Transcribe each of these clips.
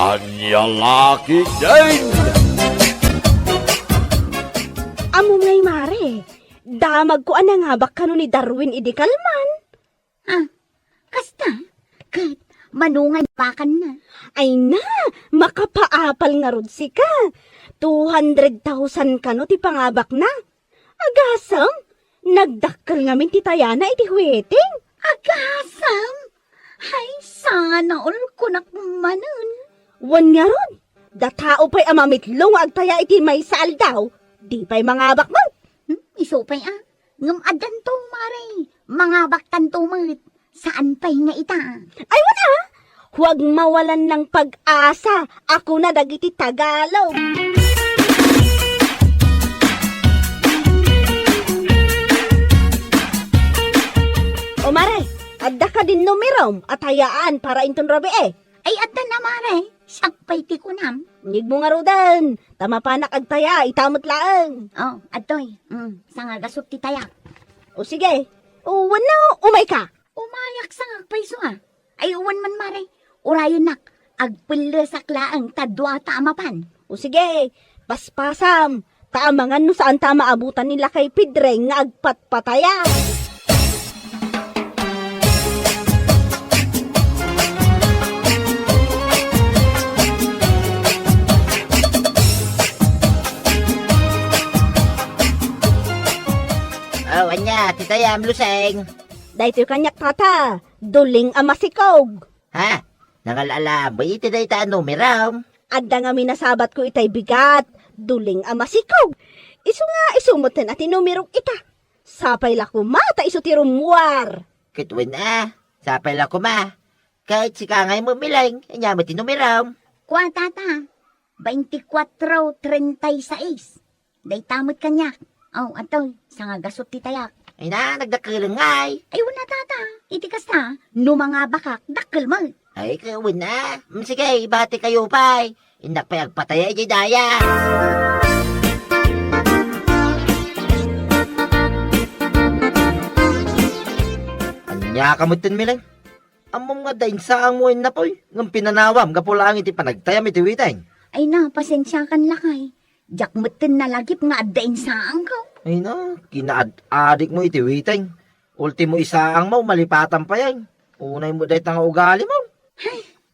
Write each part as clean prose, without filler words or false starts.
Anya laki din! Amo ngay mare, damag ko anangabak kano ni Darwin idi kalman. Kasta, kat, manungay pakan na. Ay na, makapaapal nga rod si ka. 200,000 kano ti pangabak na. Agasam, nagdakkel ngamin ti tayana iti huweting. Agasam! Hay, sana all kunak manon. Wan nga rod, datao pa'y amamitlong agtaya iti may saal daw. Di pa'y mangabak mo. Isupay ngam adan to, mare. Mga baktan to, mat. Saan pa'y nga ita? Ay wala, huwag mawalan ng pag-asa. Ako na dagiti Tagalog. O mare, adda ka din numerom at hayaan para inton rabi eh. Ay, adan na, mare. Sakpay ti kunam. Nig mo nga rodan, tama pa nakagtaya, itamot laang. Oh, atoy. Sanga gasot ti tayak. O sige, wala, umay ka. Umayak sa paiso Ay, uwan man, mare. Urayon nak. Agpulasak laang tadwa tamapan. O sige, paspasam. Taamangan no saan tama abutan nila kay Pidreng nga agpatpataya. Oh, anya, titayam luseng. Dahito kanyak tata, duling amasikog. Ha? Nangalala, ba iti day ta numeram? Adda nga minasabat ko itay bigat, duling amasikog. Isu nga isumot na natin numerong ita. Sapay la kumata isu ti rumuar. Kitwin sapay la kuma. Kahit si kangay mo milang, anya mo tinumeram. Kwa tata. 24:36. Day tamot kanyak. Oh, atoy. Sanga gasot ti tayak. Ay na, nagdakalangay. Ay, wala tata. Iti kasta. No mga bakak, dakkel mo. Ay, kawin na. Sige, bati kayo pa'y. Indak pa agpataya iti daya. Anya kamutin milang. Amom nga dain sa amuin na po'y. Ngam pinanawam, gapulang iti panagtayam iti witeng. Ay na, pasensya kan lakay. Jak mutin na lagip nga adain saang ko. Ay na, kinaad-adik mo iti witeng. Ultimo isaang mo, malipatan pa yan. Unay mo dahi tanga ugali mo.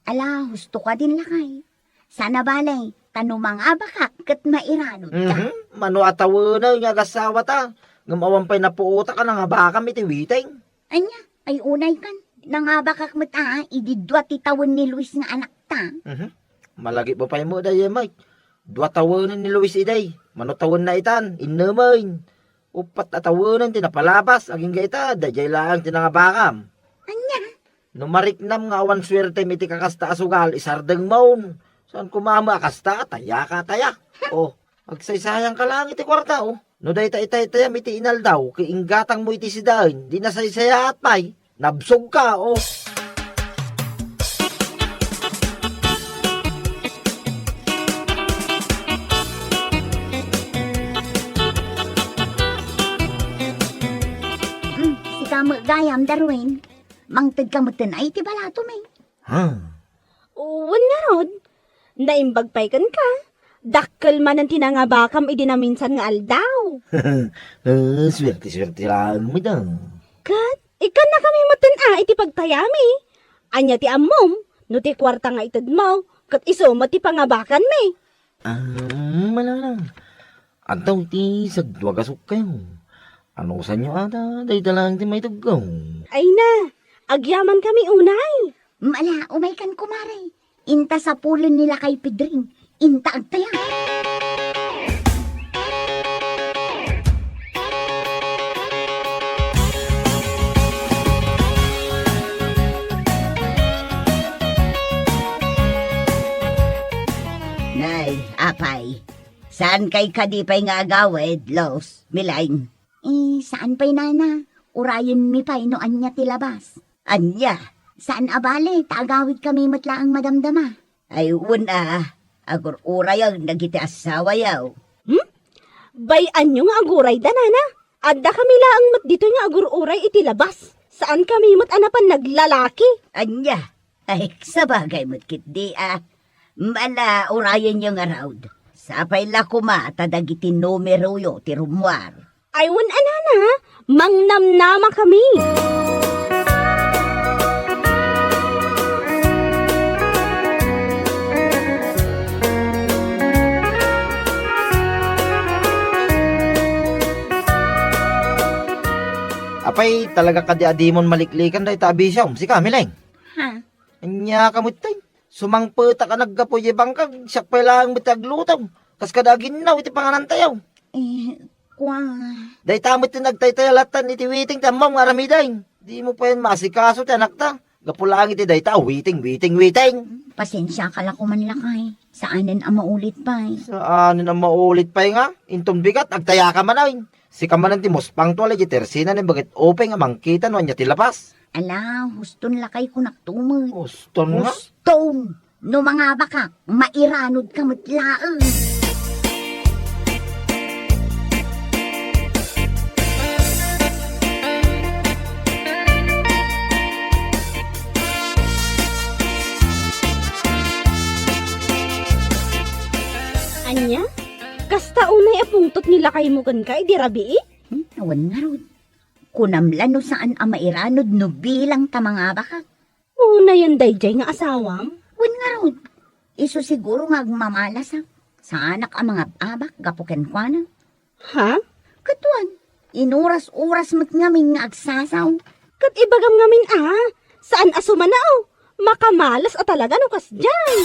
Ala, husto ka din lakay. Sana balay, tanumang abakak kat mairanod ka. Mano atawa na yung agasawa ta. Ngamawan pa'y napuuta ka na nga baka iti witeng. Anya, ay unay kan. Nangabakak mo ta, ididwa titawan ni Luis nga anak ta. Malagi pa pa mo dahi, Mike. 2 tawanan ni Luis iday. Mano tawon na itan, inaman. Upat atawanan tinapalabas, aging gaita, dajay lang tinangabakam. Anya? Numariknam nga awan swerte miti kakasta asugal, isardeng maun. Saan kumama akasta, taya ka taya. Agsaysayang ka lang iti kwarta, No day itay miti inal daw, kiinggatang mo iti sidain, di nasaysaya at pay. Nabsog ka, Si kamo gayam Darwin. Mangtad ka mo ay ti balato may. Uwan nga rod, naimbagpay kan ka. Dakkel man ang tinangabakam idi na minsan nga aldaw. Swerte lang mo daw. Kat, ikan na kami matan iti pagtayami. Anya ti amom, no ti kwarta nga itad mo, kat iso mati pangabakan me. Malalang. Antaw ti sagdwagasok kayo. Ano sa inyo ata, dahi talang ti may tugaw. Ay na, agyaman kami unay. Mala, umay kan kumare. Inta sa pulon nila kay Pedring. Inta agtaya. Nay, apay. Saan kay kadipay nga agawid, Los, Milaing? Saan pa'y nana? Urayon mi pa'y no anya tilabas. Anya? Saan abale? Tagawid kami matlaang madamdama. Ay, una. Agur uray ang nagiti asawa yaw. Bayan nyo nga aguray danana. Adda kami laang mat dito nga agururay iti labas. Saan kami mat anapan naglalaki? Anya? Ay, sabagay mo't kit di Mala, urayan yung around. Sapay la kuma, tadagiti numero yo, ti rumwar. Ay, anana, mangnamnama kami. Apay, talaga kadi-adimon maliklikan day tabi siya. Si Kamileng. Ha? Anya kamot tay. Sumangpeta ka naggapoy bangkag. Siya pa lang bitaglutaw. Kas kadagin na, iti panganantayaw. Kwa... Day tamot ti nagtaytayalatan iti witing tamam nga ramiday. Di mo pa yan masikaso ti anak ta. Gapulang iti day ta, witing. Pasensya ka lang kuman lakay. Saanin ang maulit pa eh. Saan na maulit pa nga? Inton bigat, agtaya ka man ay. Si kamanan ti mospang tuwala iti tersina ni bagit openg amang kita no anya ti lapas. Ala, huston lakay ko naktumod. Uston nga. Huston! No mga baka, mairanod ka matlaan. Anya? Kasta unay apungtot nila kay mo kan kay di rabi eh? Awan nga rod. Kunamlan no saan ang mairanod no bilang ta mga baka. Una yan dayjay nga asawam. Wan nga rod. Iso siguro nga agmamalas ha. Sa anak ang mga abak, gapuken kwa na. Ha? Katuan, inuras-uras mat ngamin nga agsasaw. Kat ibagam ngamin saan asumanao? Makamalas at talaga no kas dyan.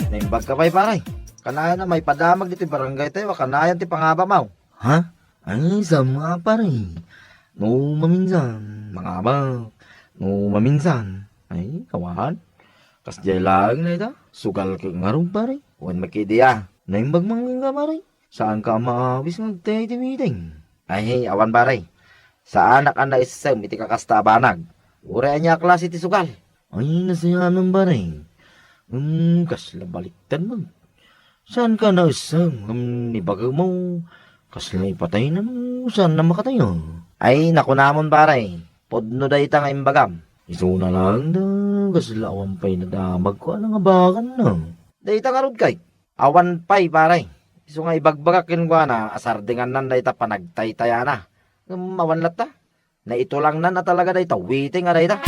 Naimbag ka pa'y paray. Kanayan na may padamag dito barangay tayo. Kanayan ti pangaba mau. Ha? Ay, sa mga paray. No maminsan. Mga abaw. No maminsan. Ay, kawan. Kas jay lang na ita. Sugal ka ngarong paray. Huwag makidiya. Naimbag manging ka paray. Saan ka maawis magtay timiting? Ay, awan paray. Sa anak anda isasam iti kakasta banag. Uray niya klase ti sugal. Ay, nasaya ng paray. Kasla baliktad mo. Saan ka na isang nibagaw mo? Kasla ipatay na mo. Saan na makatayo? Ay, naku namon paray. Podno day ta nga imbagam. Iso na lang da. Kasla awan pa'y nadamag ko. Ano nga bakan na? Day ta nga rod kay. Awan pa'y paray. Iso nga ibagbagakin ko na. Asardingan nan day ta panagtaytaya na. Mawanlat ta. Na ito lang na talaga day ta. Waiting nga day ta.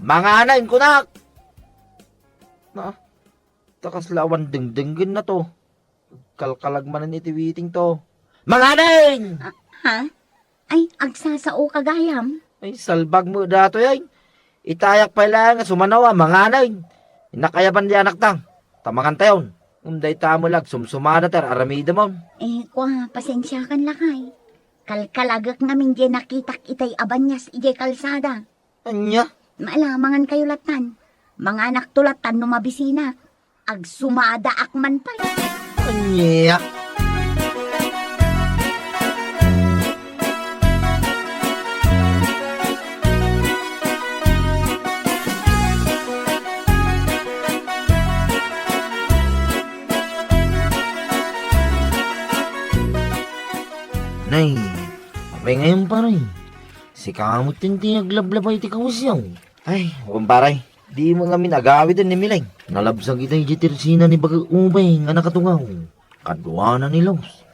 Mga anayin kunak! Na, takas lawan dingdingin na to. Kalkalagmanan itiwiting to. Mga anayin! Ha? Ay, agsasao kagayam. Ay, salbag mo dato yan. Itayak pa lang, sumanawa, mga anayin. Inakayaban di anak tang. Tamangan tayon. Day tamo lag, sumsumada ter, aramida mo. Kwa, pasensya kan lakay. Kalkalagak namin di nakitak itay abanyas ijay kalsada. Anya? Maalamangan kayo latan. Mga anak tulatan no mabisina. Ag sumada akman pa. Anya? Nay, apay ngayon paray. Si kamot din tinaglablaban iti kawasyaw. Ay, paray, di mo namin agawid din ni Mileng. Nalabsag itay jitirsina ni Bagumay nga nakatungaw. Kadwana ni Los.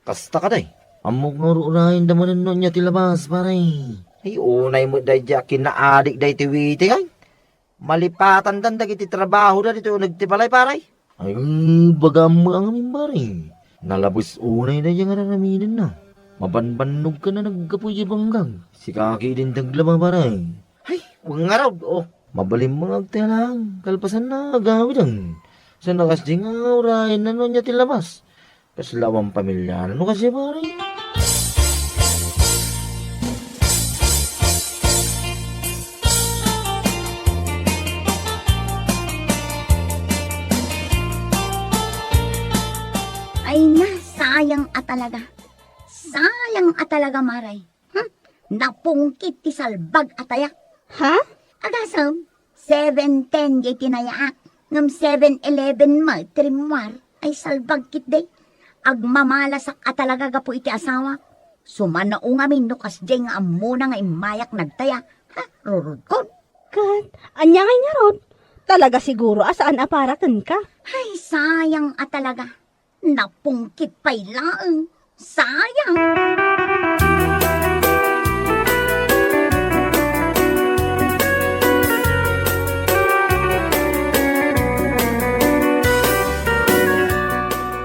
Kasta ka day. Amok norurahin damanan nun niya tilabas paray. Ay, unay mo day jakin na adik day tiwiti ay. Malipatan dandag iti trabaho na dito nagtipalay paray. Ay, bagam mo ang amin paray. Nalabos unay na yung araminin na. Mabanbanog ka na nagkapuy banggang. Si kaki din daglama paray. Ay, huwag nga raw. Mabalim mga agtalang. Kalpasan na agawid ang. Sa nakas di nga urahin na nun niya tilabas. Kaslawang pamilya. Ano kasi paray? talaga. Sayang talaga, Maray. Napungkit ti salbag ataya. Ha? Agasam, 7:10 di tinayaak. Ngam 7:11 mo, trimwar, ay salbag kit day. Agmamalasak talaga gapo iti asawa. Sumanao nga minukas di nga amuna nga imayak nagtaya. Rurod kon. Kat, anya ngay nga rod. Talaga siguro asaan aparakan ka. Ay, sayang talaga. Napungkit pa'y laeng. Sayang.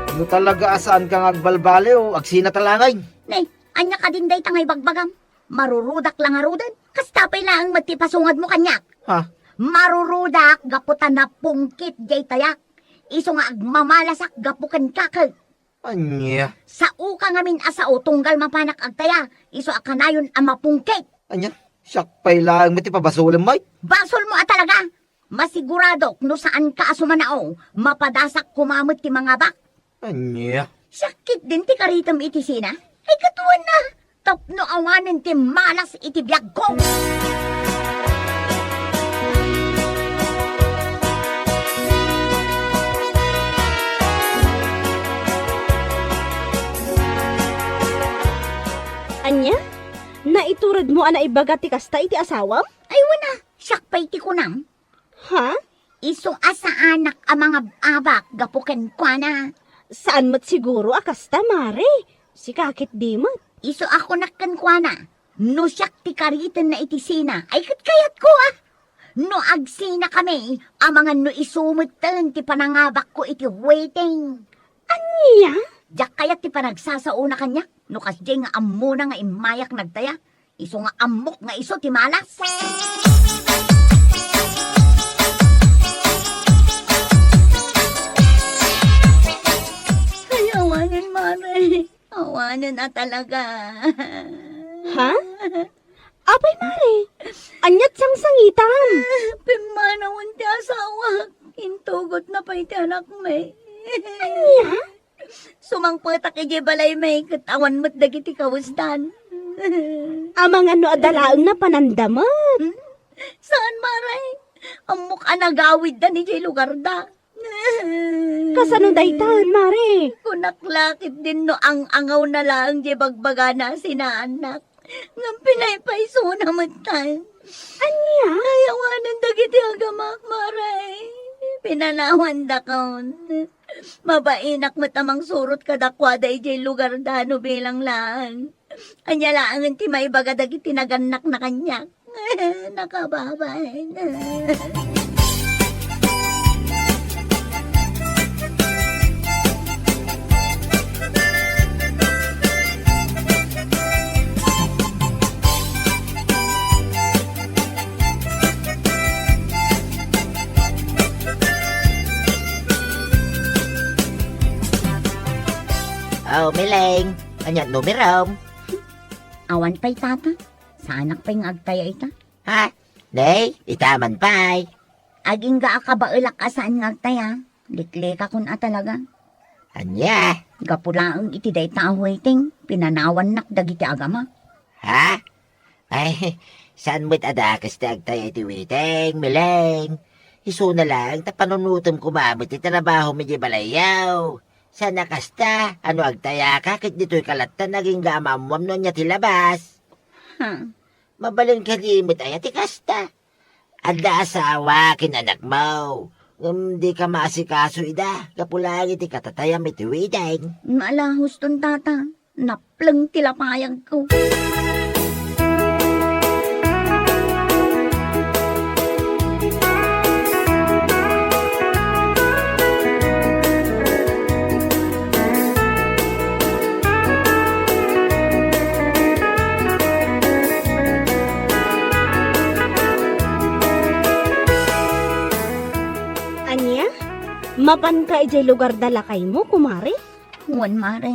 Ano talaga asaan ka nga agbalbali o agsina talangay? Nay, anya ka din day tangay bagbagam. Marurudak lang arudan. Kastapay lang matipasungad mo kanyak. Ha? Marurudak gaputan na pungkit jay tayak. Iso nga agmamalasak gapukan kakal. Anya? Sa uka nga min asao tunggal mapanak agtaya. Iso akanayon ang mapungkit. Anya? Siyak pa'y lang mo ti pabasulam may? Basol mo talaga. Masigurado no saan ka asumanao. Mapadasak kumamot ti mga bak. Anya? Sakit din ti karitam iti sina. Ay katuan na. Tapno awanan ti malas iti biyag ko. Anya? Naiturod mo ana ibaga ti kasta iti asawam? Ay wana, sakpay ti kunam. Ha? Iso asa anak ang mga abak gapuken kwa na. Saan mat siguro akasta, Mare? Si kakit di mat. Iso ako nakkan kwa na. No siyak ti karitan na itisina. Ay kayat ko ah. No agsina kami, ang mga no isumutan ti panangabak ko iti waiting. Anya? Diyak kayat ti panagsasauna kanya. No kasdi nga ammo na nga imayak nagtaya. Iso nga amok nga iso ti malas. Ay, awanan, Mare. Awanan na talaga. Ha? Apay, Mare. Anyat sang sangitan. Pimanawan ti asawa. Intugot na pa iti anak may. Anya? Sumangpatak iti balay may katawan mo't dagiti kawustan. Amang ano adalaang na panandaman. Saan, Maray? Amok anagawid da ni Jay lugar da. Kasano daytan, Mare? Kunaklakit din no ang angaw na lang Jay bagbaga na sinaanak. Ngam pinaypaiso na matay. Anya? Ayawanan dagiti agamak, Maray. Pinanawan da kaon. Mabainak matamang surot kadakwada ijay lugar dano bilang laan. Anya laangan ti may bagadag itinaganak na kanya. Nakababay. Oh, Mileng. Anya, numerom. Awan pa'y tata. Sa anak pa'y agtaya ita. Ha? Nay, itaman pa'y. Aging ga ka ba ilak asaan ngagtaya? Liklika kun talaga. Anya? Gapulaang iti day tao waiting. Pinanawan nak dagiti agama. Ha? Ay, saan mo't adakas na agtay iti witeng, Mileng? Iso na lang, tapanunutom kumamit iti trabaho medyo balayaw. Sana kasta, ano agtaya ka, kit dito'y kalata naging gamamwam no niya tilabas. Mabalin ka limit ay ati kasta. Ada asawa, kinanak mo. Di ka maasikaso ida, kapulang iti katatayam iti wideng. Malahos ton tata. Naplang tilapayag ko. Anya? Mapan ka ijay lugar dalakay mo, kumare? Juan Mare,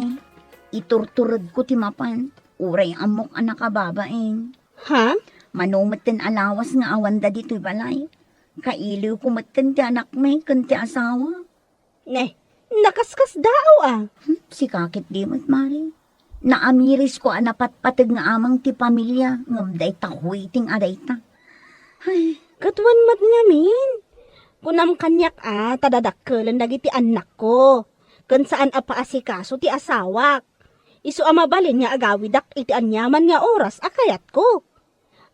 iturturod ko ti mapan. Uray amok anak kababaeng. Ha? Manumaten alawas nga awan da dito'y balay. Kailiw kumaten ti anak may kan ti asawa. Ne, Nakaskas daw ah. Si kakit di mo't mari. Naamiris ko anapatpatag nga amang ti pamilya. Ngamday ta huiting aday ta. Ay, Katuan mat ngamin. Kunam kanyak tadadakkelan dagiti anak ko. Kun saan apaasikaso ti asawak. Isu amabalin nga agawidak iti anyaman nga oras akayat ko.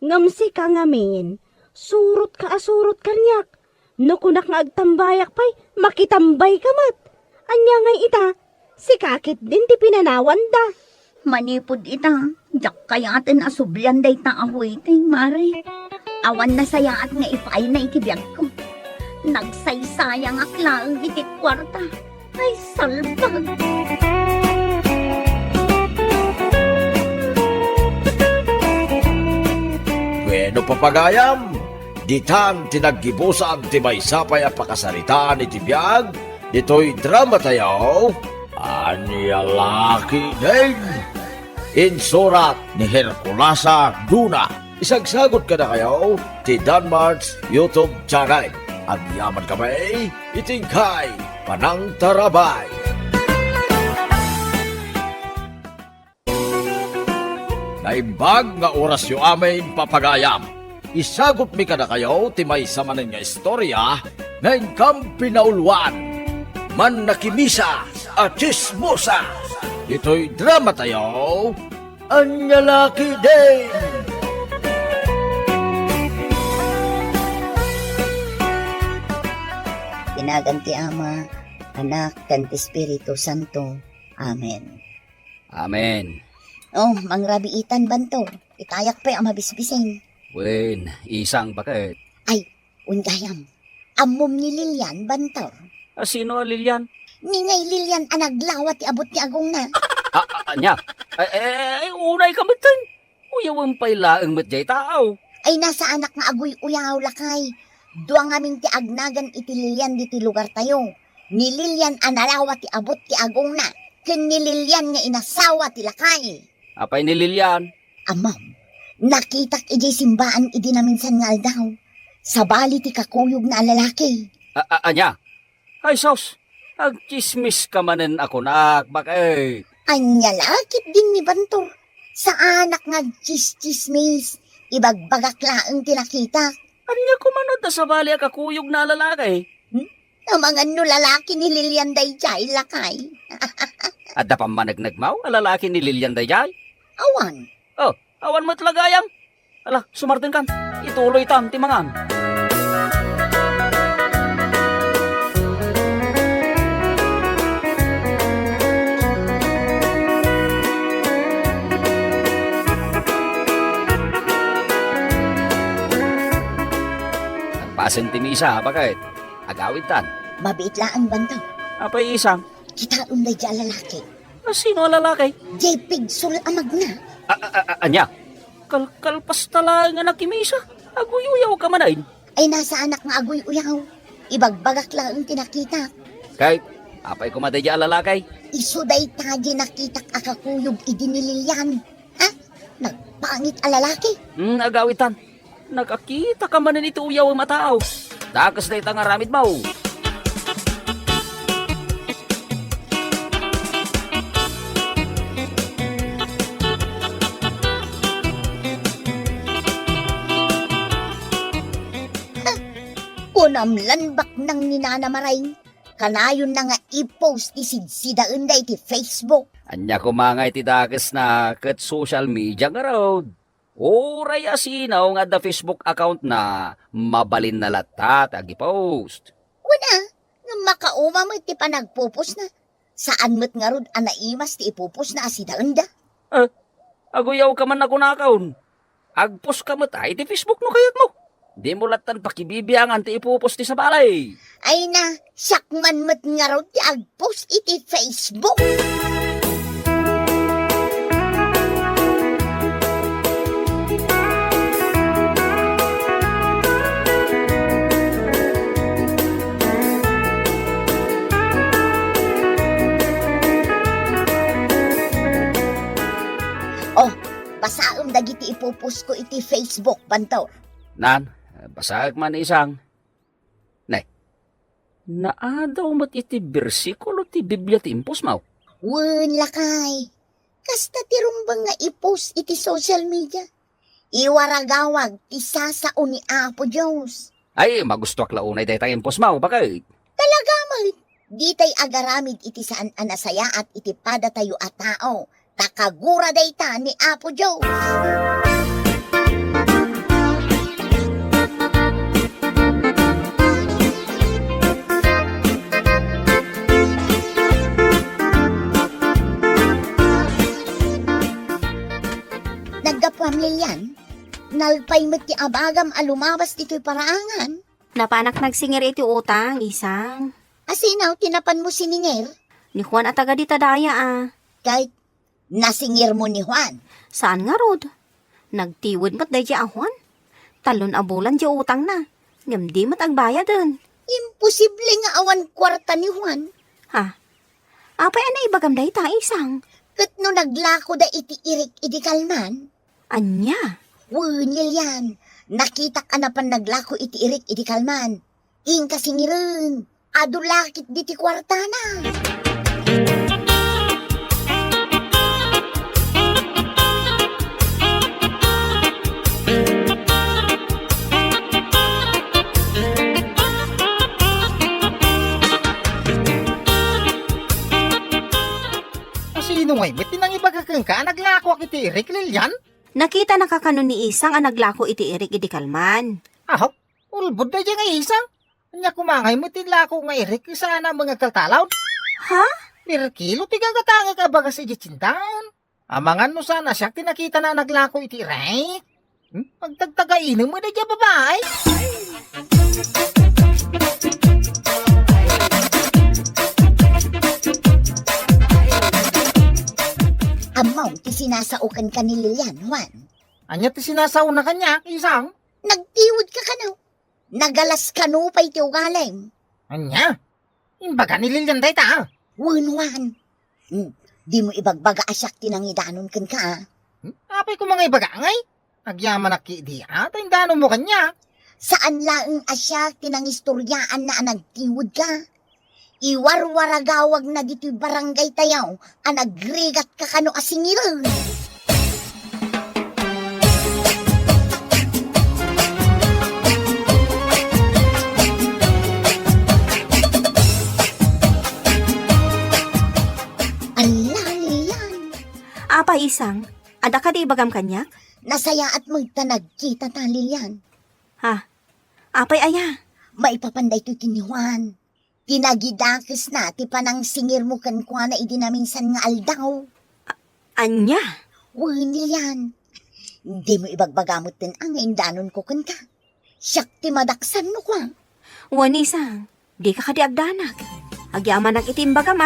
Ngamsi ka ngamin. Surot ka asurot kanyak. No kunak nga agtambayak pay, makitambay ka mat. Anya ngay ita, si kakit din ti pinanawan da. manipod ita. Jak kayatin asubyan day ta ahuiting mari. Awan na sayaat nga ipay na ikibiyag ko. Nagsaysayang aklaang itit kwarta. Ay, salbag. Bueno papagayam, ditan tinaggibusan ti may sapay a pakasaritaan iti biyag, dito'y drama tayo, Anya Laki Ding. Insurat ni Herculasa Duna. Isagsagot ka na kayo, ti Danmar's YouTube channel. Ang yaman kami, itingkay, panang tarabay. Naimbag nga oras yu amin papagayam. Isagot mi ka na kayo, ti may samanin nga istorya, nga ingkam pinaulwan. Man nakimisa at chismosa. Ito'y drama tayo, Anya Laki Ding. Ginaganti Ama, Anak, kanti Espiritu Santo. Amen. Amen. Oh, mangrabiitan banto. Itayak pa ang mabisbisin. Wen, isang bakit? Ay, ungayam. Amom ni Lilian bantor. Sino Lilian? Ningay Lilian ang naglawat ti abot ni Agong na. Anya? Unay kamitin. Uyawang pailaang matjay tao. Ay nasa anak nga agoy uyaw lakay. Duang aming ti agnagan iti Lilian di ti lugar tayo. Ni Lilian ang nalawat ti abot ti Agong na. Ken ni Lilian nga inasawa ti lakay. Apay ni Lilian? Amam, nakitak ijay simbaan idi na minsan nga aldaw. Sa bali ti kakuyog na lalaki. Anya? Ay sos, agchismis ka manen ako nak, bakit? Anya lakit din ni Bantor. Sa anak nga chismis. Ibagbagak laang tinakita. Anya kumanod na sa bali kakuyog na lalaki? Na mga no lalaki ni Lilian Dayjay lakay. At da pamanagnagmaw, lalaki ni Lilian Dayjay? Awan. Oh, awan mo talagayam. Ala, sumartin kan. Ituloy tam, timangan. Nagpasen timisa, bakit? Agawid tan. Mabait laang Bantor. Apay isang. Kitaon Dayjay lalaki. Sino ang lalaki? Jay Pigsul amag na. Anya? Kalpas tala nga nakimisa. Aguy-uyaw ka manain. Ay nasa anak nga agoy uyaw. Ibagbagak laang tinakita. Kahit, apay kumatay dyan lalaki. Isuday taji nakitak akakuyog idi ni Lilian. Ha? Nagpangit a lalaki. Agawitan. Nakakita ka manin ito uyaw ang mataaw. Dakas na itang aramid mo. Kunamlan bak nang ninanamaray. Kanayon na nga i-post ti sidsidaen day ti Facebook. Anya ko mga iti dakas na kat social media nga raw. Oray asinaw nga da Facebook account na mabalin na latat agi-post. Wala, nga makauma mo ti panagpupos na. Saan mo't nga rod anaimas ti ipupos na asidaen da. Aguyaw ka man ako nakaon. Agpos ka matay ti Facebook no kayat mo. Di mo latan pakibibiyangan ti ipupos ti sa balay. Ay na, sakman mo't nga rod ti agpost iti Facebook. Oh, basaom dagiti ipupos ko iti Facebook, Bantor. Nan, basag man isang. Nay, naadaw mat iti bersikulo ti Biblia ti impos maw. Wen lakay. Kasta tirumbang nga i-post iti social media. Iwaragawag ti sasao ni Apo Diyos. Ay, magusto ak launay day tayo impos maw, bakit? Talagamit. Di tay agaramid iti saan anasaya at iti pada tayo at tao. Takagura dayta ni Apo Diyos. Nagkapamilyan, nalpay mo ti abagam alumabas dito'y paraangan. Napanak nagsingir iti utang, isang. Asinaw, tinapan mo sininger, Ni Juan at taga di tadaya kahit nasingir mo ni Juan. Saan nga rod? Nagtiwid mo't day a Juan. Talon a bulan di utang na. Ngam di mo't agbayad dun. Imposible nga awan kwarta ni Juan. Ha? Apay anay ibagam day ta, isang. Kat no naglako da iti irik idi kalman. Anya? Wunil yan. Nakita ka na pan naglako iti irik idi kalman. Ing kasingiren. Adulakit diti kwarta na. Sino ngay, ba't tinang ibagakang ka? Naglako ak iti Eric Lilian? Nakita nakakanon ni isang ang naglako iti Eric iti kalman. Ahop, ulbod na dyan nga isang. Anya kumangay mo tinlako nga Eric sana mga kaltalaw. Ha? Kilo tigagatangay ka baga si Jitsindan. Amangan mo sana siya tinakita na naglako iti Eric. Pagtagtagainom mo na dyan babae. Amaw, ti sinasaukan ka ni Lilian, Juan. Anya ti sinasauna kanya, isang. Nagtiwid ka kanaw. Nagalas kano pa'y ti ugaling. Anya? Imbaga ni Lilian day ta. Juan. Di mo ibagbaga asyak tinangidanon kan ka. Apay ko mga ibagangay. Nagyaman aki di at indano mo kanya. Saan laeng asyak tinangistoryaan na nagtiwid ka? Iwarwaragawag na dito'y barangay tayaw, anagrigat ka kano asingiran. Alalian, Apay isang. Ada ka di ibagam kanya? nasaya at magtanag kita talilian. Ha? Apay aya. Maipapanday to'y kinihuan. Tinagidakis na, ti panang singir mo kan kwa na idinaminsan nga aldaw. Anya? Wini yan. Hindi mo ibagbagamot din ang indanon ko kan ka. Siyak ti madaksan mo kwa. Wan isang. Di ka kadiagdanak. Agyaman ang itimbagam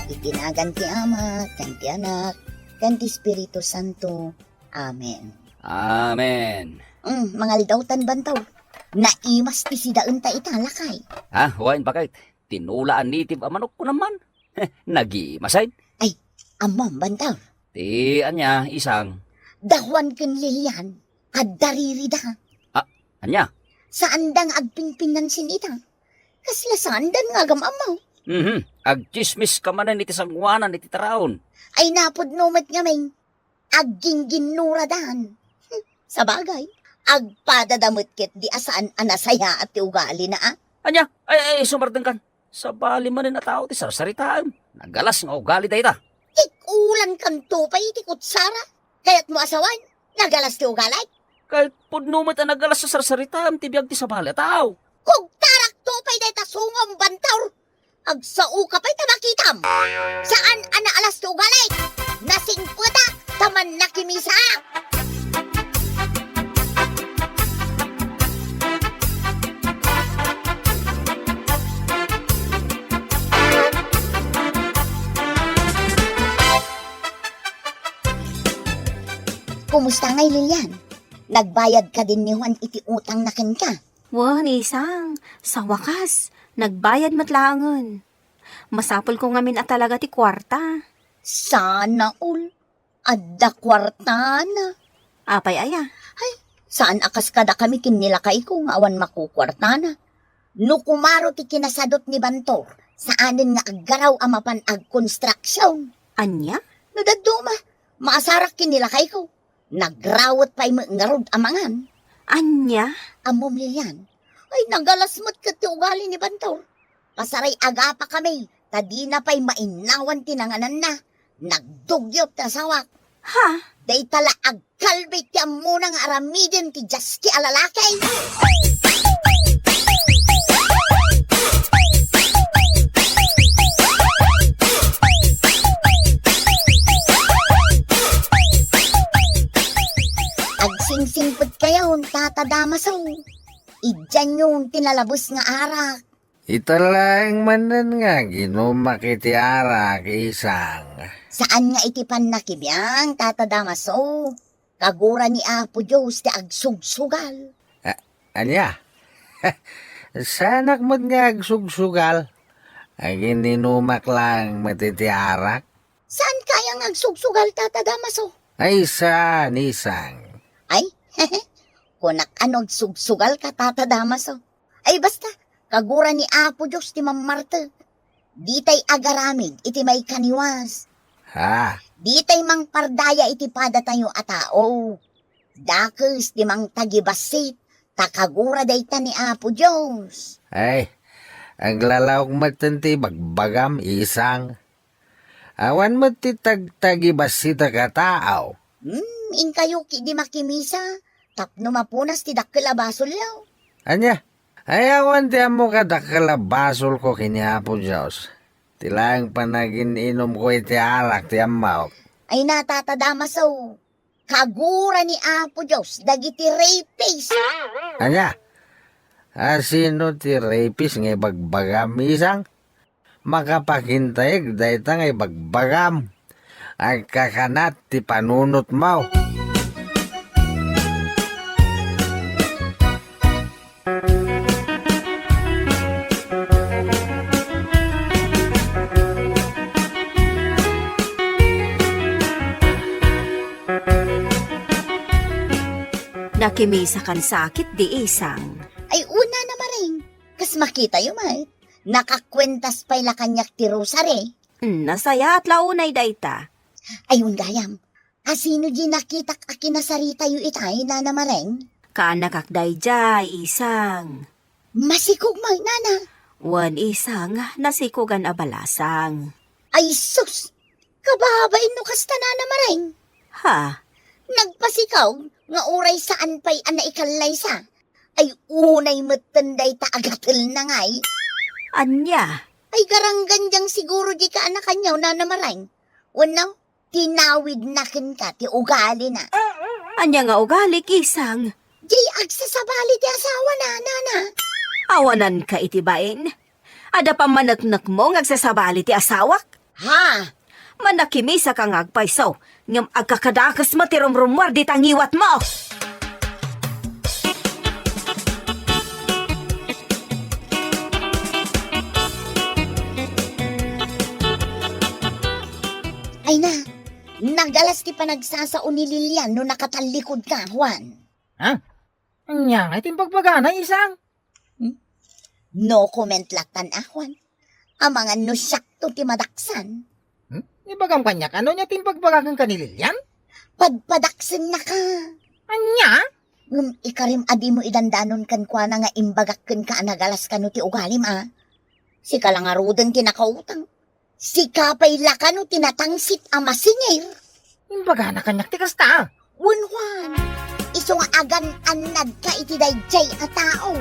Itinagan ti Ama, kan ti Anak, kan ti Espiritu Santo. Amen. Amen. Mga lidawtan bantaw. Naimas ti sidaen ta italakay. Ha, Juan, bakit? Tinulaan nitib amanok ko naman. Nag-iimasayn. Amam bantaw. Ti anya, isang. Dahwan ken Lilian, kadariri da. Anya? Saan dang agpingpinan sinita? Kasla saan dan nga gamamaw. Agchismis ka man iti sangwanan iti taraon. Ay napod numat nga may aging ginuradan. Sa bagay, agpadadamot kit di asaan anasaya at ti ugali na Anya? Ay, sumardeng kan. Sa bali man na tao ti sarsaritaan. Nagalas nga ugali day ta. Ikulan kan tupay ti kutsara. Kaya't mo asawan, nagalas ti ugalay. Kahit pudnumat ang nagalas sa sarsaritaan, tibiyag ti sa bali tao. Kung tarak tupay day tasungam bantaw. Agsao ka pa'y tamakitam. Saan anaalas ti ugalay? Nasing puta, taman nakimisa. Kumusta ngay, Lilian? Nagbayad ka din ni Juan iti utang na ken ka. Wan isang. Sa wakas. Nagbayad matlangon. Masapol ko ngamin at talaga ti kwarta. Sana all. Adda kwarta na. Apay aya. Saan akas kada kami kinilakay ko nga awan makukwarta na. No kumaro ti kinasadot ni Bantor, saanin nga aggaraw amapan ag construction. Anya? No daduma, maasarak kinilakay ko. Nagrawat pa'y ngarod amangan. Anya? Amom yan. Ay, nagalasmat ka ti ugali ni Bantor. Pasaray aga pa kami, tadi na pa'y mainawan tinanganan na. Nagdugyot na sawak. Ha? Day tala agkalbay ti amunang aramidin ti Jaski alalakay. Agsingsingpot kayo, tatadamasaw. Idyan yung tinalabos nga arak. Ito lang manan nga, ginumakiti arak isang. Saan nga itipan na kibiyang, tatadamasaw? Kagura ni Apo Diyos ti agsugsugal. Anya? Sanak mo nga agsugsugal. Ang ininumak lang matitiarak. Saan kayang agsugsugal, tatadamasaw? Ay saan isang. Ay, kunak ano agsugsugal ka, tatadamasaw. Ay basta, kagura ni Apo Diyos ti Mamarta. Di tay agaramid, iti may kaniwas. Ha? Di tay mang pardaya iti pada tayo atao. Dakes di mang tagibasit, takagura day ta ni Apo Diyos. Ay, ang lalawag matanti bagbagam isang. Awan mo ti tagtagi basita ka tao. In kayo ki di makimisa, tapno mapunas ti dakkel abasol yaw. Anya? Ay awan ti amo ka dakalabasol ko kiniapo Diyos. Tilang panagin inom ko iti alak ti amaw. Ay natatadamasaw, kagura ni Apo Diyos, dagiti rapist. Anya? Sino ti rapist nga bagbagam isang? Makapakintay dayta nga bagbagam. Ang kakanat ti panunot mo. Nakimisa kan sakit di isang. Ay una na maring, kas makita yung may, nakakwentas pa'y la kanyak ti rosary. Nasaya at launay dayta. Ayun gayam, asino di nakitak akinasarita yu itay na namareng? Kanakakday jay isang. Masikog may nana. Wan isang nasikugan abalasang. Ay sus, kababain no kasta na namareng. Ha? Nagpasikaw, nga uray saan pa'y anaikalay sa. Ay unay matanday ta agatil na ngay. Anya? Ay garanggan diyang siguro di ka anak kanyaw na namareng. Wanaw, tinawid na kin ka, ti ugali na. Anya nga ugali isang. Di agsasabali ti asawa na, nana. Awanan ka itibain. Ada pa manaknak mo ngagsasabali ti asawak. Ha? Manakimisa kang agpaysaw. Ngam agkakadakas matirumrumwar di tangiwat mo. Ay na, nagalas ti panagsasao ni Lilian no nakatalikod ka, Juan. Anya, ay timpagbagana isang. No comment latan, Juan. Amangan no syakto ti madaksan. Ibagam kanyak, ano niya timpagbagagan ka ni Lilian? Padpadaksan na ka. Anya? Ikarim adi mo idandanon kan kwa na nga imbagak kan ka nagalas ka no ti ugalim, Si kalangarudan tinakautang. Si kapay laka no tinatangsit ang masingir. Imbagana kanyak ti kasta. Juan, iso nga agan anad ka iti dayjay a tao.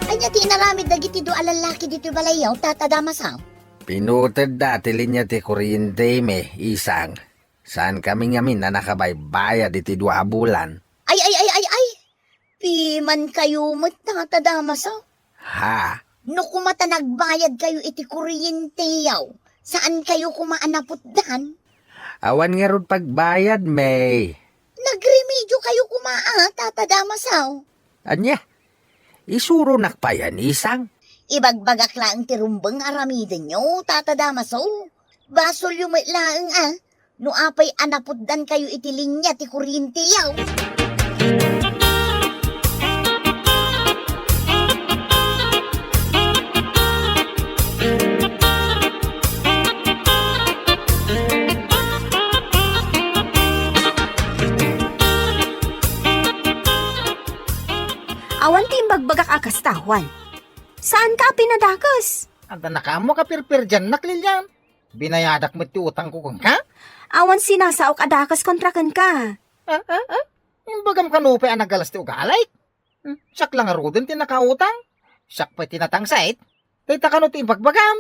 Anya tinaramid dagiti do alalaki dito balayaw tatadamasaw. Pinutad dati linya ti kuryente me isang. Saan kami ngamin na nakabaybaya di ti 2 bulan. Ay! Piman kayo mo't tatadamas Ha? No kumata nagbayad kayo iti kuryente yaw. Saan kayo kumaanapot dan? Awan nga ron pagbayad, May. Nagremedyo kayo tatadamasaw. Anya? Isuro nakpayan isang. Ibagbagak laang tirumbang aramiden nyo, tatadamasaw. Basol yung may laang No apay anapot dan kayo iti linya ti kuryente yaw. Awan ti imbagbagak akastawan. Saan ka pinadakas? Anda na ka mo kapirpir dyan, naklilyan. Binayadak mo ti utang ko kung ka? Awan sinasaok adakas kontrakan ka. Yung bagam kanupe ang nagalas ti ugalay. Siyak lang arudin ti nakautang. Siyak pa tinatangsait. Dita ka no ti imbagbagam.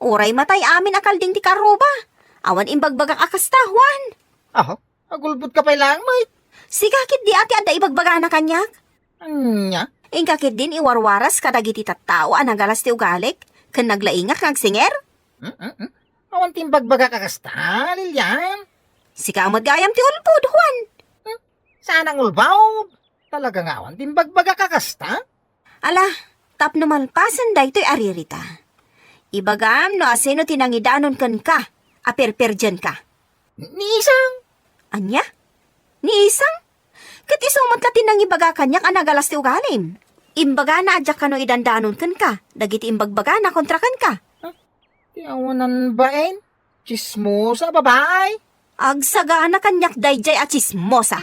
Uray matay amin akalding ti karuba. Awan imbagbagak akastawan. Aho, agulbot ka pa lang, mate. Sigakit di ati ada ibagbaga na kanyak. Nya? Ingkakit din iwarwaras kadagiti tattao anagalas ti ugalik. Kan naglaingak kag singer. Awan ti imbagbaga kakasta, Lilian. Sikamot gayam ti ulpod, Juan. Saan ang ulbaw? Talaga nga awan ti imbagbaga kakasta? Ala, tapno malpasan daytoy aririta. Ibagam no asino tinangidanon kan ka. Aperperjan ka. Ni isang. Anya? Ni isang? Kat isumot ka tinangibaga kanyak anagalas ti ugalim. Imbaga na adyak ka no idandanon kan ka. Dagiti imbagbaga na kontrakan ka. Yawanan baen? Chismosa, babae? Agsaga na kanyak dayjay at chismosa.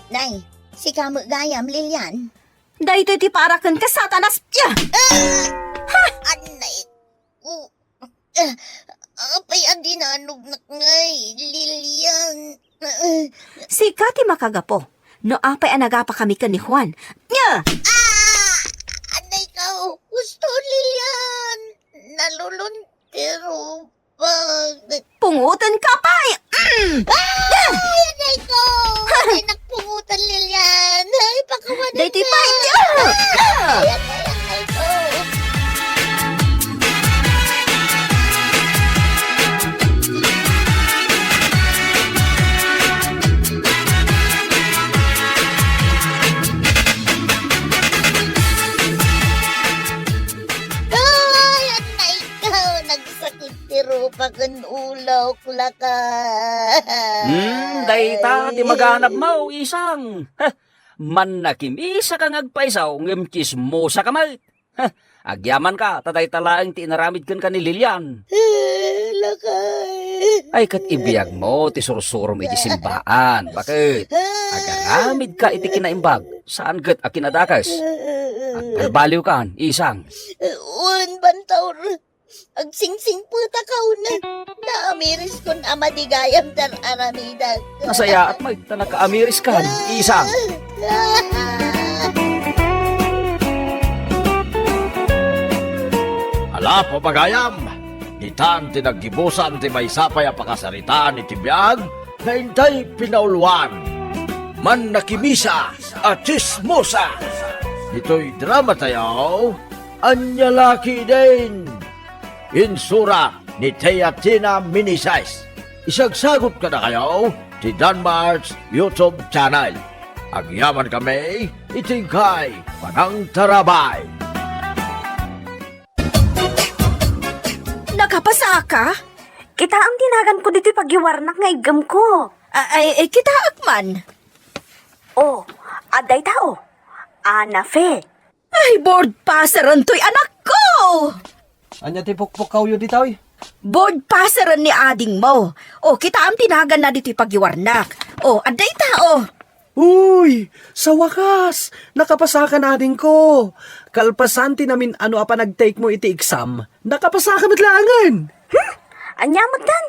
Nay, si Kamo Gayam, Lilian. Daytoy ti parakan ka satanas. Yeah! Anay ko. Apay adinanog na ngay, Lilian. Sika ti makagapo. No apay anagapa kami ka ni Juan. Nya! Anay ka, gusto, Lilian. Naluluntiro pag... Pungutan ka pa! Anay ko! Ay, nagpungutan, Lilian. Ay, pakawanan Daytoy na. pa! Ayan na lang, ay ko. Ay, anay ka. Nagsakit tiro pa kan ulaw kulaka. Dayta ti maganap mo, isang. Man nakimisa kang agpaisaw, ngem chismosa ka may. Agyaman ka, tatay talaang ti inaramid kan ka ni Lilian. Lakay. Ay kat ibiyag mo, ti sursurom iti simbaan. Bakit? Agaramid ka iti kinaimbag, saan kat akinadakas? Agbalbaliw kan, isang. Un bantaur. Agsingsing puta ka na. Naamiris kon amadigayam dar aramidag. Nasaya at may tanaka-amiris kan, isang. Ala, papagayam! Ditan tinaggibusan ti may sapay a pakasaritaan ni Tibiyag na intay pinauluan. Man nakimisa at chismosa. Dito'y drama tayo, anyalaki din. Insura ni Teatina Minisize. Isagsagot ka na kayo ti Danmar's YouTube channel. Agyaman kami, itingkay, panang tarabay. Nakapasa ka? Kita ang tinagan ko dito pagyawarnak nga igam ko. Kita akman. Oh, aday tao. Ana Fe. Ay, board passaran to'y anak ko! Anya ti pukpuk kauyo ditaw. Board passaran ni ading mo. O, kita ang tinagan na dito'y pagyawarnak. O, aday tao. Uy, sa wakas, nakapasa ka na din ko. Kalpasan ti namin ano apa nag-take mo iti exam. Nakapasa ka matlangan. Anyamot dan.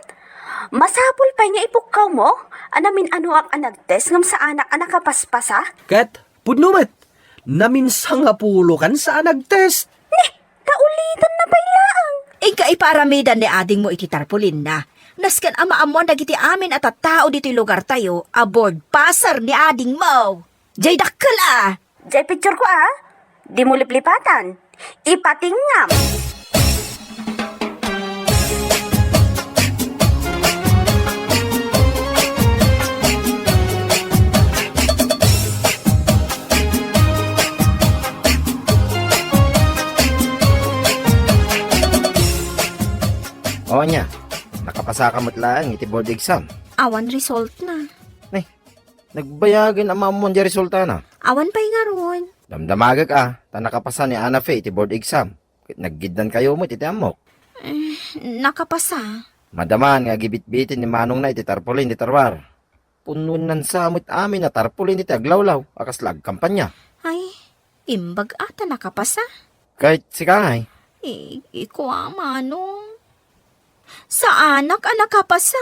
Masapul pa nga ipukkaw mo. Anamin ano ang nag-test ngam sa anak nakapaspas ha? Kat, pudnumet. Naminsang nga pulo kan sa nagtest. Kaulitan na pailaang. Ika iparamidan ni ading mo iti tarpulin na. Naskan ama-amuan dagiti amin at tao diti lugar tayo, aboard pasar ni ading mo. Jay dakkel ah. Jay picture ko Di mo liplipatan. Ipatingam. O nya, nakapasa ka mo't lang iti board exam. Awan result na. Nagbayagin ang mamon di resulta na. Awan pa'y nga ron. Damdamaga ka, ta nakapasa ni Ana Fe iti board exam. Naggiddan kayo mo iti amok. Nakapasa. Madaman nga gibit-bitin ni Manong na iti tarpulin di tarwar. Pununan sa amot amin na tarpulin iti aglawlaw, akas lag kampanya. Ay, imbag ata nakapasa. Kahit si Kangay, Iko Manong. Sa anak nakapasa.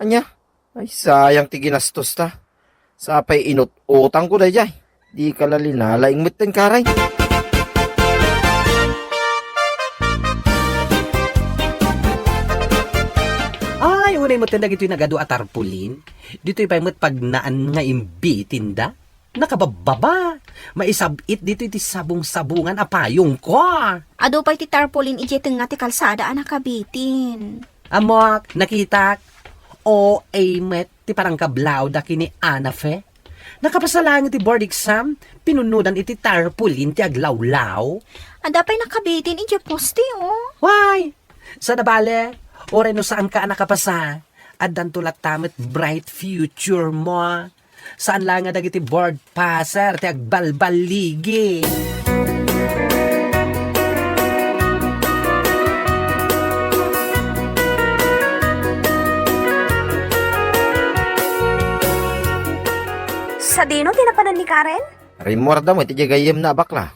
anya, ay sayang ti ginastos ta. Sapay inut-utang ko dayjay. Di ka lalinalaing mitten karay. Ay, unay mo tindag ito'y nagado at tarpulin. Dito'y pa mo't pagnaan nga imbitin da. Nakabababa. Maisabit dito iti sabong-sabungan apayong ko. Ado pa'y ti tarpaulin ijeteng nga ti kalsada nakabitin. Amok, nakitak. O, met, ti parang kablaw da kini Ana Fe. Nakapasalang iti board exam, pinunudan iti tarpulin ti aglawlaw. Ada pa'y nakabitin ije poste Why? Sa nabale, o no saan ka nakapasa? Adan tulat tamet bright future mo. Saan lang nga dagiti board passer ti agbalbaligi. Sa dino, tinapanan ni Karen? Rimorda mo iti gayem na bakla.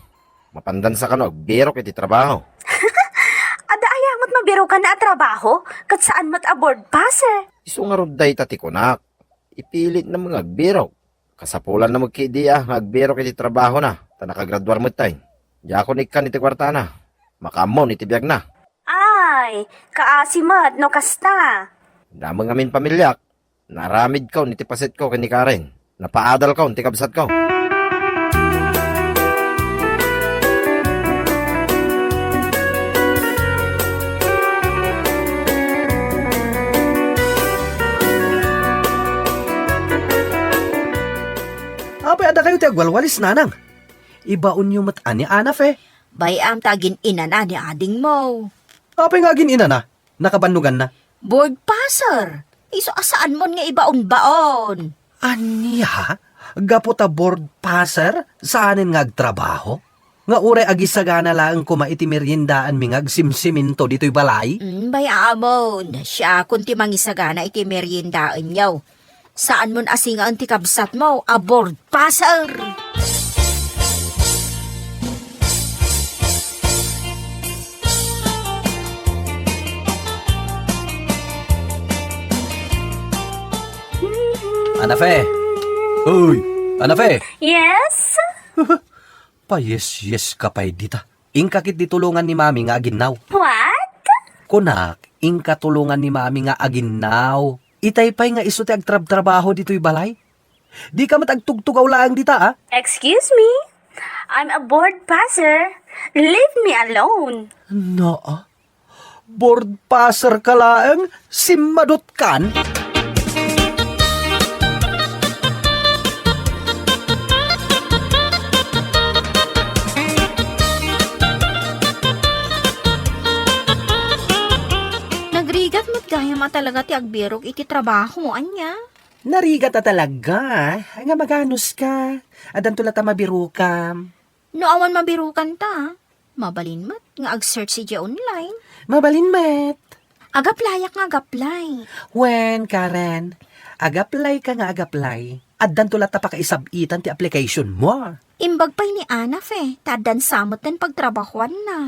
Mapandan sa kano, berok iti trabaho. Ada ayamat mabiro ka na trabaho? Kat saan mat aboard passer? Isu nga ruday tatikunak. Ipilit na mga agberok. Kasapulan na magkidiya, agberok iti trabaho na. Ta nakagraduar mo tayo. Yakon ikan iti kwarta na. Makamon iti biyag na. Ay, kaasimat no kasta. Damang amin pamilyak. Naramid ko niti pasit ko kani Karen. Napaadal ko niti kabsat ko. Apay, ada kayo ti agwalwalis nanang. Ibaon yung mat ani Ana Fe. Bayam tagin ina na ni ading mo. Apay nga gin ina na. Nakabanugan na. Board passer. Iso asaan mon nga ibaon-baon. Anya? Gapo ta board passer? Saanin nga agtrabaho? Nga ure agisagana lang kuma iti meriendaan mi nga agsimsiminto dito'y balay? Bayamon. Siya kunti mangisagana iti meriendaan yaw. Saan mon asinga ang tikabsat mo? Aboard passer. Ana Fe! Uy! Ana Fe! Yes? Pa-yes ka pa'y dita. Ingkakit ditulungan ni Mami nga aginaw. What? Kunak, ingka tulungan ni Mami nga aginaw. Itay-pay nga iso ti agtrab-trabaho dito'y balay. Di ka matagtugtugaw lang dita, Excuse me? I'm a board passer. Leave me alone. No, board passer ka lang, simadot kan. Nagrigat mo't gaya talaga ti agbirok iti trabaho mo, anya. Narigat na talaga. Nga maganos ka. Adan tula ta mabirukam. No awan mabirukan ta. Mabalin mat nga ag-search si online. Mabalin met. Agaplayak nga agaplay. Wen, Karen. Agaplay ka nga agaplay. Adan tula ta pakaisabitan ti application mo. Imbag pa'y ni Ana Fe. Tadan samot den pagtrabahuan na.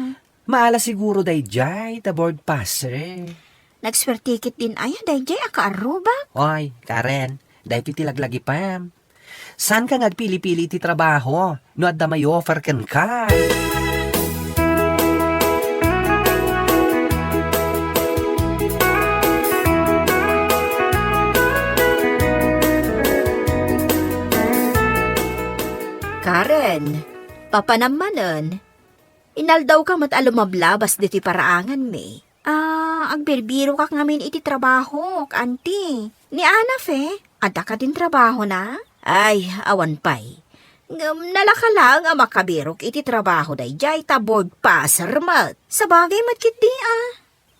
Maala siguro dayjay ta board passer. Nagswertikit din ay dayjay akaarubak. Oy, Karen. Dahil piti laglagi pam. Saan ka nagpili-pili iti trabaho? No adda may offer kan ka. Karen, papanamanan. Inaldaw ka mat alumablabas diti paraangan mi. Agbirbiro kak ngamin iti trabaho, auntie. Ni Anafe, ada ka din trabaho na? Ay, awan pay. Nalaka lang ang makabirok iti trabaho day jay ta board passer mat. Sa bagay mat kit di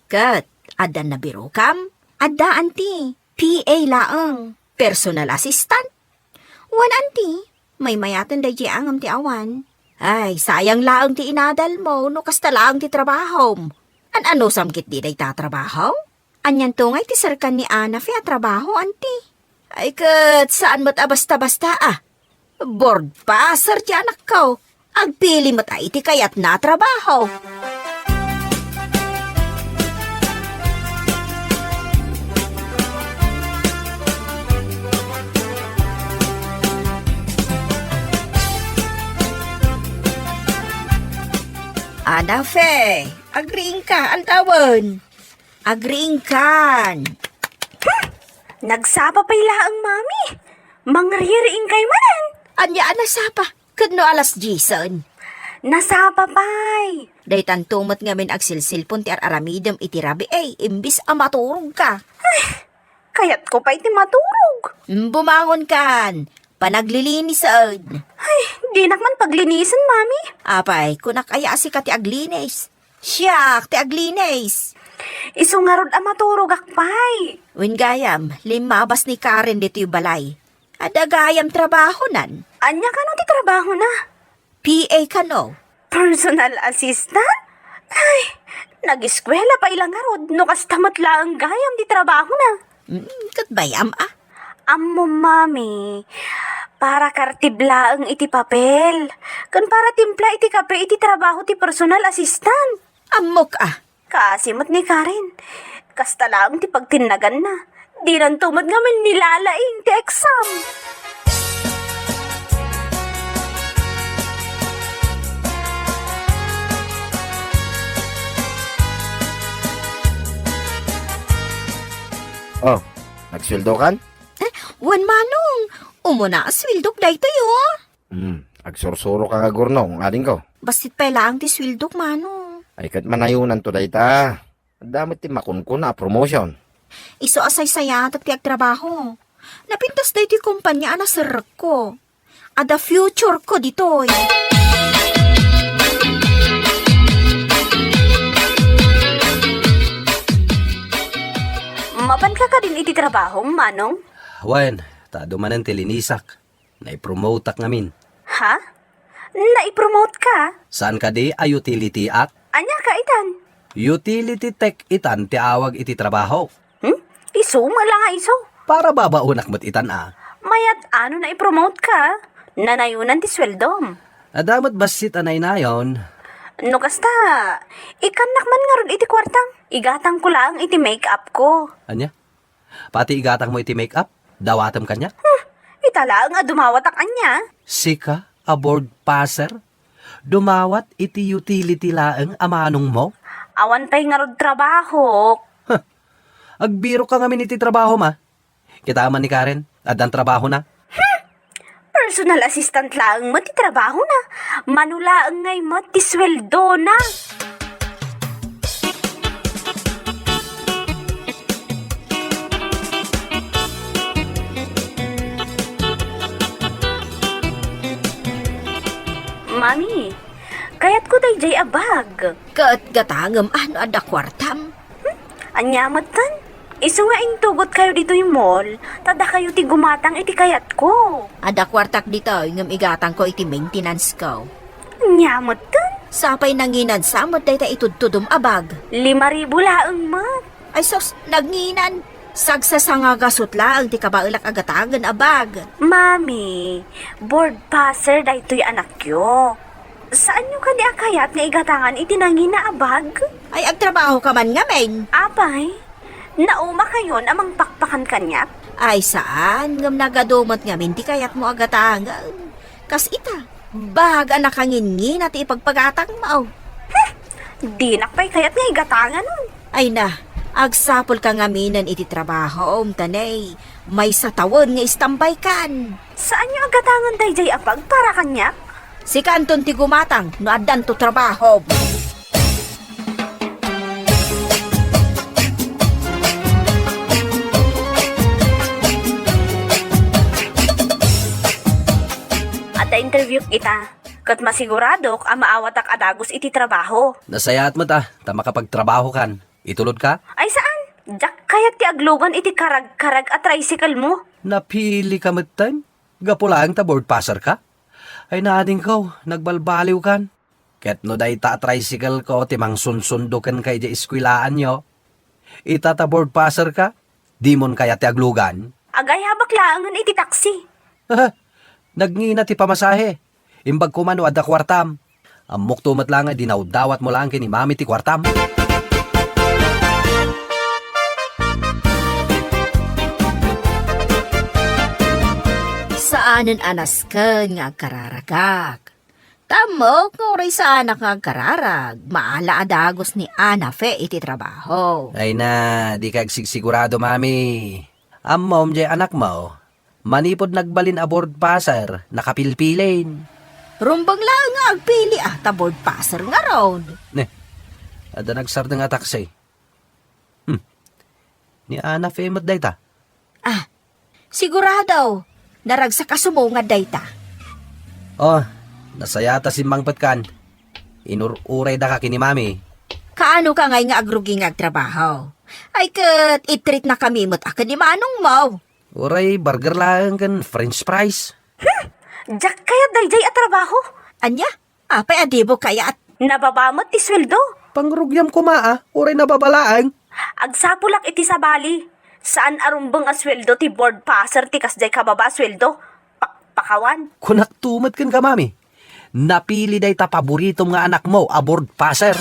Kat, ada na biro kam? Ada auntie. PA laang. Personal assistant. Wan auntie. May mayatan day jay angam ti awan. Ay, sayang laang ti inadal mo no kasta laang ti trabaho. Ano samkit di day tatrabaho? Anyan tungay ti sarkan ni Anafe a trabaho, auntie. Ay kat, saan mat basta-basta Board passer ti anak ko. Agpili mat iti kayat na trabaho. Anafe, agreeing ka, altawan. Agreeing kan. Nagsapa pa ilaang mami. Mangririing kay manan. Anya nasapa, kadno alas Jason. Nasapa pay. Day tantumot ngamin agsilsilpon ti aramidem iti rabi imbis maturog ka. Kayat ko pa iti maturog. Bumangon kan, panaglilinisod. Ay, di nakman paglinisan, mami. Apay, kunak aya si ka ti aglines. Siyak, ti aglines. Isungarod ang maturog akpay. Win gayam, limabas ni Karen dito yung balay. Ada gayam trabaho nan. Anya ka no ti trabaho na? PA ka no? Personal assistant? Ay, nag-eskwela pa ilang arod. No kastamat lang gayam di trabaho na. Katbayam Ammo, mami. Para kartibla ang iti papel. Kan para timpla iti kape iti trabaho ti personal assistant. Amok Kasimot ni Karen. Kasta lang ti pagtinagan na. Di nang tumad ngamin nilalaing ti exam. Oh, nagsweldo kan? Wan manong, umuna aswildok day tayo Agsursuro ka nga gurnong, ading ko. Basit pa lang ti swildok manong. Ay kat manayunan to dayta. Damit ti makunkun na promotion. Iso asay saya at ti agtrabaho. Napintas day ti kumpanya na sirek ko. Ada future ko dito Mapan ka din iti trabaho, manong? Wen, tado manan ti linisak. Naipromote ak ngamin. Ha? Naipromote ka? Saan ka di a utility ak? Anya ka itan? Utility tech itan ti awag iti trabaho. Iso, malanga iso. Para babaunak mo't itan Mayat ano na i-promote ka? Nanayunan ti sweldom. Adamat basit anay na yon. No kasta, ikanak man nga ron iti kwartang. Igatang ko lang iti make-up ko. Anya? Pati igatang mo iti makeup? Dawatam kanya? Itala nga dumawatak anya. Sika, a board passer? Dumawat iti utility laeng amanong mo? Awan pa'y nga ron trabaho. Agbiro ka ngamin iti trabaho ma. Kita man ni Karen, adan trabaho na. Personal assistant lang mo ti trabaho na. Manulaang ngay mo ti sweldo na. Mami, kayat ko day jay abag. Kat gatangam ano ada kwartam. Anyamat kan? Iso nga tugot kayo dito yung mall, tada kayo ti gumatang iti kayat ko. Ada kwartak dito ngam igatang ko iti maintenance ko. Anyamat kan? Sapay nanginan samot day ta itudtudum abag. 5,000 laang mat. Ay sos, nagnginan. Sagsasanga gasot laang ti kabailak agatagan abag. Mami, board passer da ito'y anak yo. Saan nyo ka di akayat nga igatangan iti nangina abag? Ay agtrabaho ka man nga men. Apay, nauma kayon amang pakpakan kanya? Ay saan, ngam nagadumot nga minti kayat mo agatangan. Kas ita, baga na kangingin at ipagpagatang mo. Di nakpay kayat nga igatangan nun. Ay na, agsapol ka nga minan iti trabaho, tanay. May sa tawon nga istambay kan. Saan niyo agatangan dayjay apag para kanya? Si Kanton ti gumatang, no adan to trabaho. At interview kita. Kat masigurado ka maawat ak adagos iti trabaho. Nasayat mo ta makapagtrabaho kan. Itulod ka? Ay saan? Jack kayat ti aglugan iti karag-karag at tricycle mo. Napili ka matan? Gapulang ta board passer ka? Ay naading ko, nagbalbaliw kan. Ket no day ta tricycle ko, timang sunsundukan kay di eskwilaan nyo. Ita ta board passer ka? Di mon kaya ti aglugan? Agay habak laangan iti taxi. Nagngina ti pamasahe. Imbag ko man o adda kwartam. Amok tumat lang ay dinawdawat mo lang kini mami ti kwartam. Saanen anas ka nga kararagak. Tamok nga oray sa anak nga kararag. Maala adagos ni Ana Fe iti trabaho. Ay na, di kag sigurado mami. Mom jay anak mo. Manipod nagbalin aboard passer, nakapilpilin. Rumbang lang nga agpili board passer nga road. Ada nagsarda nga taxi. Ni Ana famous dayta. Sigurado, naragsa ka sumungad dayta. Oh, nasayata si Mang Patkan. Inururay da ka kini mami. Kaano ka ngay nga agrugi nga agtrabaho? Ay kat itreat na kami mo't akan ni manong mo. Uray, burger lang kan french fries. Jack kayat dayjay at trabaho. Anya? Apay adibo kaya at Nababamot ti sweldo. Pangrugyam ko maa, uray nababalaan. Agsapulak iti sa bali. Saan arumbang asweldo ti board passer ti kasjay kababa sweldo? Pakawan. Kunak tumat kan ka mami. Napili day ta paborito nga anak mo, aboard passer.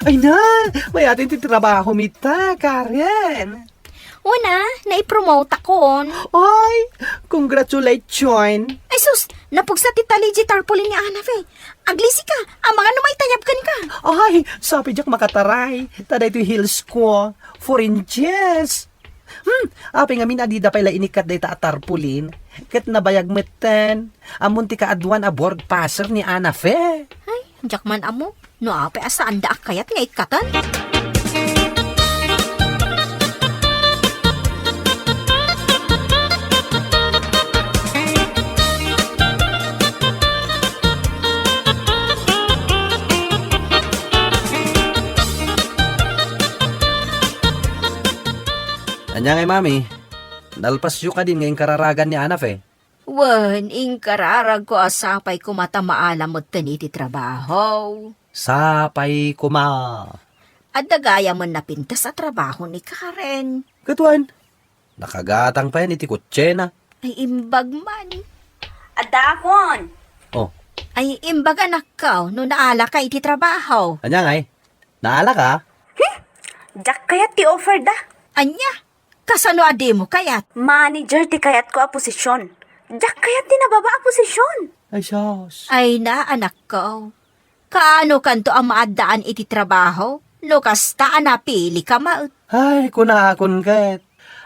Ay na, may atin ti trabaho mita, Karen. una, naipromote akon. Ay, congratulations. Ay sus, napugsa ti taligi tarpaulin ni Ana Fe. Aglisi ka, ang mga numay tayab ka ni ka. Ay, sabi jak makataray. Taday to hills ko. 4 inches. Api nga minadida pala inikat day ta tarpulin. Kat nabayag metten. Amon ti kaadwan aboard passer ni Ana Fe. Ay, jakman amo. No ape asaan da kayat nga ikatan. Anya ngay mami, nalpasyo ka din ngayong kararagan ni Ana Fe. Wan, ing kararag ko asapay ko matamaalam mo taniti trabaho. Sapay kuma. At dagaya mo napintas sa trabaho ni Karen. Katuan, nakagatang pa yan iti kutse na. Ay imbag man. Adakon. Oh, Ay imbag anak ka no naala ka iti trabaho. anya ngay, naala ka? Jack kayat ti offer da. Anya, kasano adi mo kayat? Manager ti kayat ko a posisyon. Jack kayat ti nababa a posisyon. Ay, sos. Ay na anak ko. Kaano kanto ang maadaan iti trabaho? Lukas taan na pili ka maut. Ay, kunakon ket.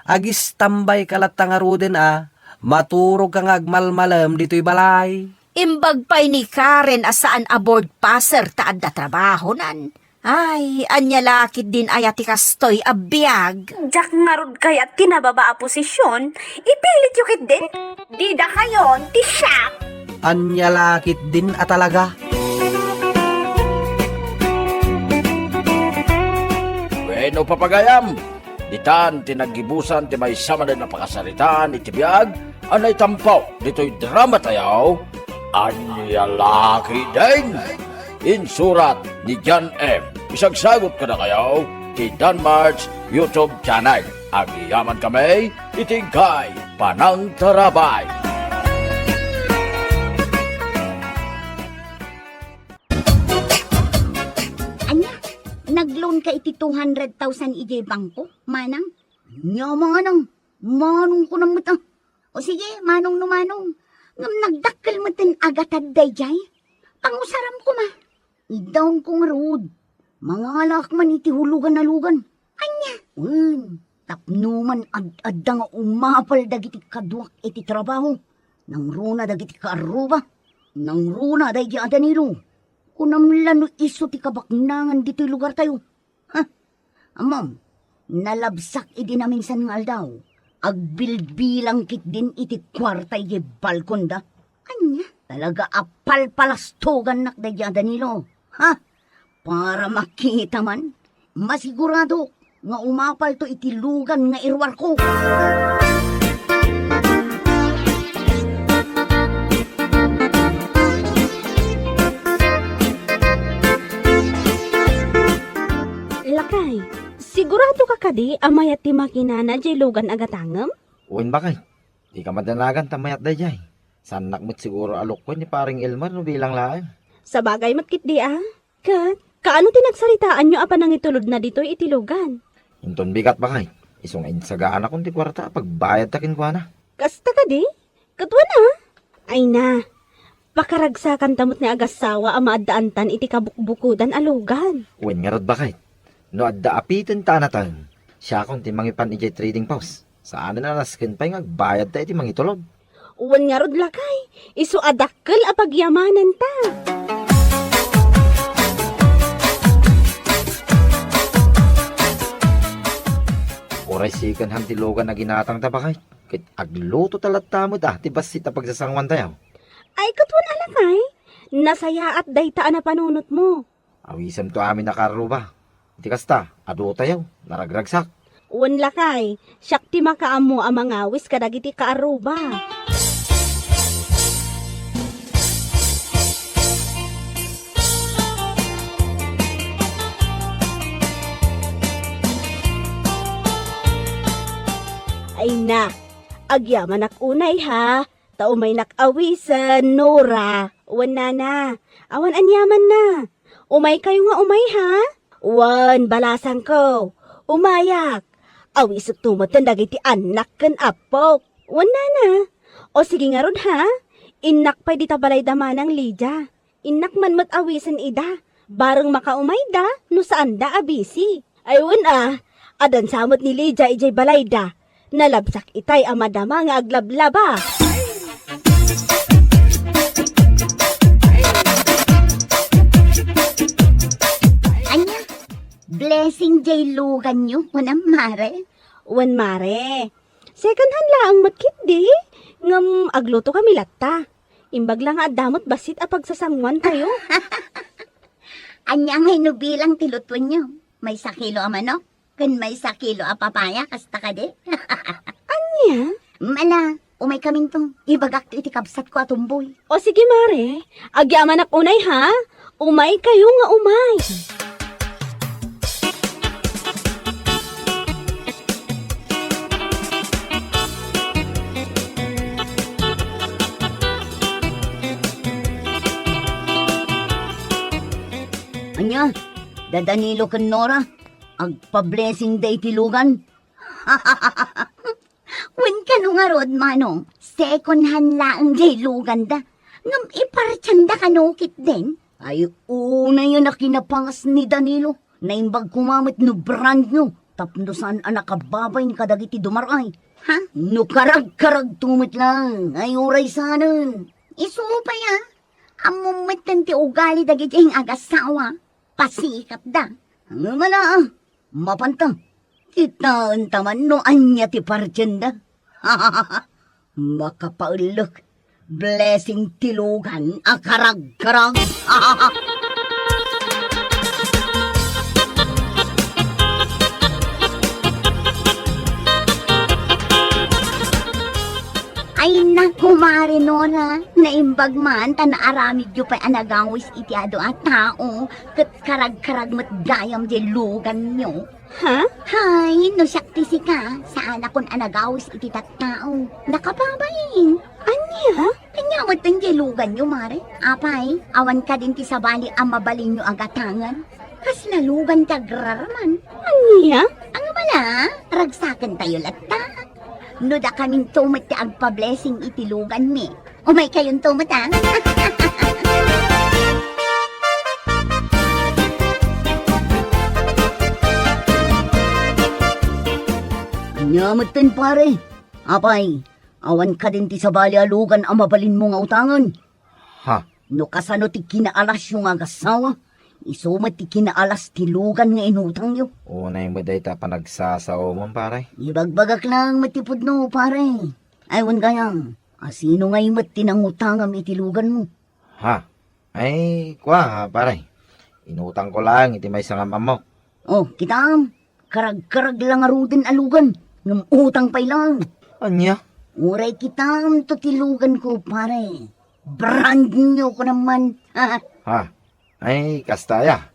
Agis tambay kalat tangaruden maturog kang agmalmalam dito'y balay. Imbag pa'y ni Karen asaan aboard passer taad na trabaho nan. Ay, anya lakit din ayati kastoy abiyag. Jack ngarod kayat ti nababa a posisyon. Ipilit yukit din. Dida kayon ti siya. Anya lakit din talaga. Bueno, papagayam, ditan tinagibusan ti may sama na napakasaritaan iti biyag, anay tampaw, dito'y drama tayaw, anya laki din. Insurat ni John M. Isagsagot ka na kayaw, ti Dan March YouTube channel. Agiyaman kami, itingkay, panang tarabay. Anya, nag-loan ka iti 200,000 ije bangko, manang? Nya manang, manong ko na muta. O sige, manong no manong. Ngam nagdakkel mo tin agatad dayjay. Pangusaram ko ma. Idaw kong rood. Mga alak man iti hulugan na lugan. Anya, tapno man ad-adda nga umapal dagiti kaduak iti trabaho. Nang runa dagiti kaaruba. Nang runa dagiti adaniro. Kunam lano iso ti kabaknangan dito lugar tayo. Ha? Amam, nalabsak idi na minsan nga aldaw. Agbilbilang kit din iti kwarta iti balkon da. Anya, talaga apal palastogan nak da dyan Danilo. Ha? Para makita man, masigurado nga umapal to iti lugan nga irwar ko. Lakay, sigurado ka kadi amayat ti makinana jay lugan agatangem? Uwin ba kay? Di ka madanagan tamayat da jay. Sanak mo't siguro alok ko ni paring Elmer no bilang laang. Sa bagay matkit di Kat, kaano tinagsalitaan nyo apa nang itulod na dito iti lugan? Inton bigat ba kay? Isong insagaan akong ti kwarta pagbayad takin ko na. Kasta kadi? Katwa na? Ay na, pakaragsakan tamot ni agasawa ang maaddaantan iti kabukbukudan alugan. Uwin nga rod ba kay? No adda apitin ta na tan. Siya akong ti mangipan ije trading pause. Saan na naskin pa yung agbayad ta iti mangitulog. Uwan nga rod lakay, isu adakkel a pagyamanan ta. Oray sikan ham ti logan na ginatang ta ba kay? Kit agluto talat tamod ti basit ta pagsasangwan tayo. Ay katwa na lakay, nasaya at daytaan na panunot mo. Awisam to amin nakaruba. Iti kasta, ado tayo, naragragsak. Uwan lakay, siyak ti makaamo ang mangawis kadagiti kaaruba. Ay na, agyaman ak unay ha. Taumay nakawisan, Nora. Uwan na. Awan anyaman na. Umay kayo nga umay ha. Uwan, balasan ko. Umayak. Awisot tumot ang dagiti anak kan apok. Uwan na. O sige nga ron ha. Inak pa'y di tabalay damanang Lydia. Inak man mat awisan ida. Barang makaumay da, no saan da abisi. Ayun adan samot ni Lydia ijay balay da. Nalabsak itay amadama nga aglablaba. Anya, blessing jay lugan nyo, kunam mare. Wan mare. Second hand lang matkit di. Ngam agluto kami latta. Imbag lang adamot basit a pagsasangwan tayo. Anya ngay no bilang tilutwan nyo. May sakilo a manok, kun may sakilo a papaya, kasta ka di. Anya? Mala, umay kaming to. Ibagak to iti kabsat ko atumboy. O sige mare. Agyaman ak unay ha. Umay kayo nga umay. Anya, dadanilo kan Nora. Agpa-blessing day tilugan. Win ka nung arod, manong. Second hand laang jay lugan da. Ngam iparachanda ka nukit din. Ay, una yun na kinapangas ni Danilo. Naimbag kumamit no brand nyo. Tapno saan anakababay ni kadagiti dumaray. Ha? No karag-karag tumit lang. Ay, uray sanan. Isupay ha. Amumit ti ugali dagiti yung agasawa. Pasikat da. Ano mala mapanta. Kitaan taman no anya ti parjenda. Makapaulok. Blessing tilugan akarag-karag. Ay naku Marinora, naimbag man tanaaramid yu pa'y anagawis iti ado at tao, kat karag-karag mat gayam di lugan nyo. Ha? Hay, no sakti si ka. Saan akong anagawis iti tattao. Nakababain. Anya? Kanyamot ng jelugan nyo, Mare. Apay, awan ka din ti sabali ang mabalin nyo agatangan. Kas lalugan ka graraman. Anya? Ang wala, ragsakan tayo latta. No da kaming tumat ti agpa-blessing itilugan mi. Umay kayong tumat ha? Nyamatan pare. Apay, awan ka din ti sabali alugan ang mabalin mo nga utangan. Ha? No kasano ti kinaalas yung agasawa, isumat ti kinaalas ti lugan nga inutang nyo. Unay mo dayta pa nagsasao mo, pare. Ibagbagak lang matipod no, pare. Aywan kayang, asino nga imat tinangutangam itilugan mo? Ha? Ay, kwa, pare. Inutang ko lang, iti may sangam mo. Oh, kitam, karag-karag lang arudin alugan, ngam utang pay lang. Anya? Uray kitam to tilugan ko, pare. Brand nyo ko naman. Ha? Ay, kastaya.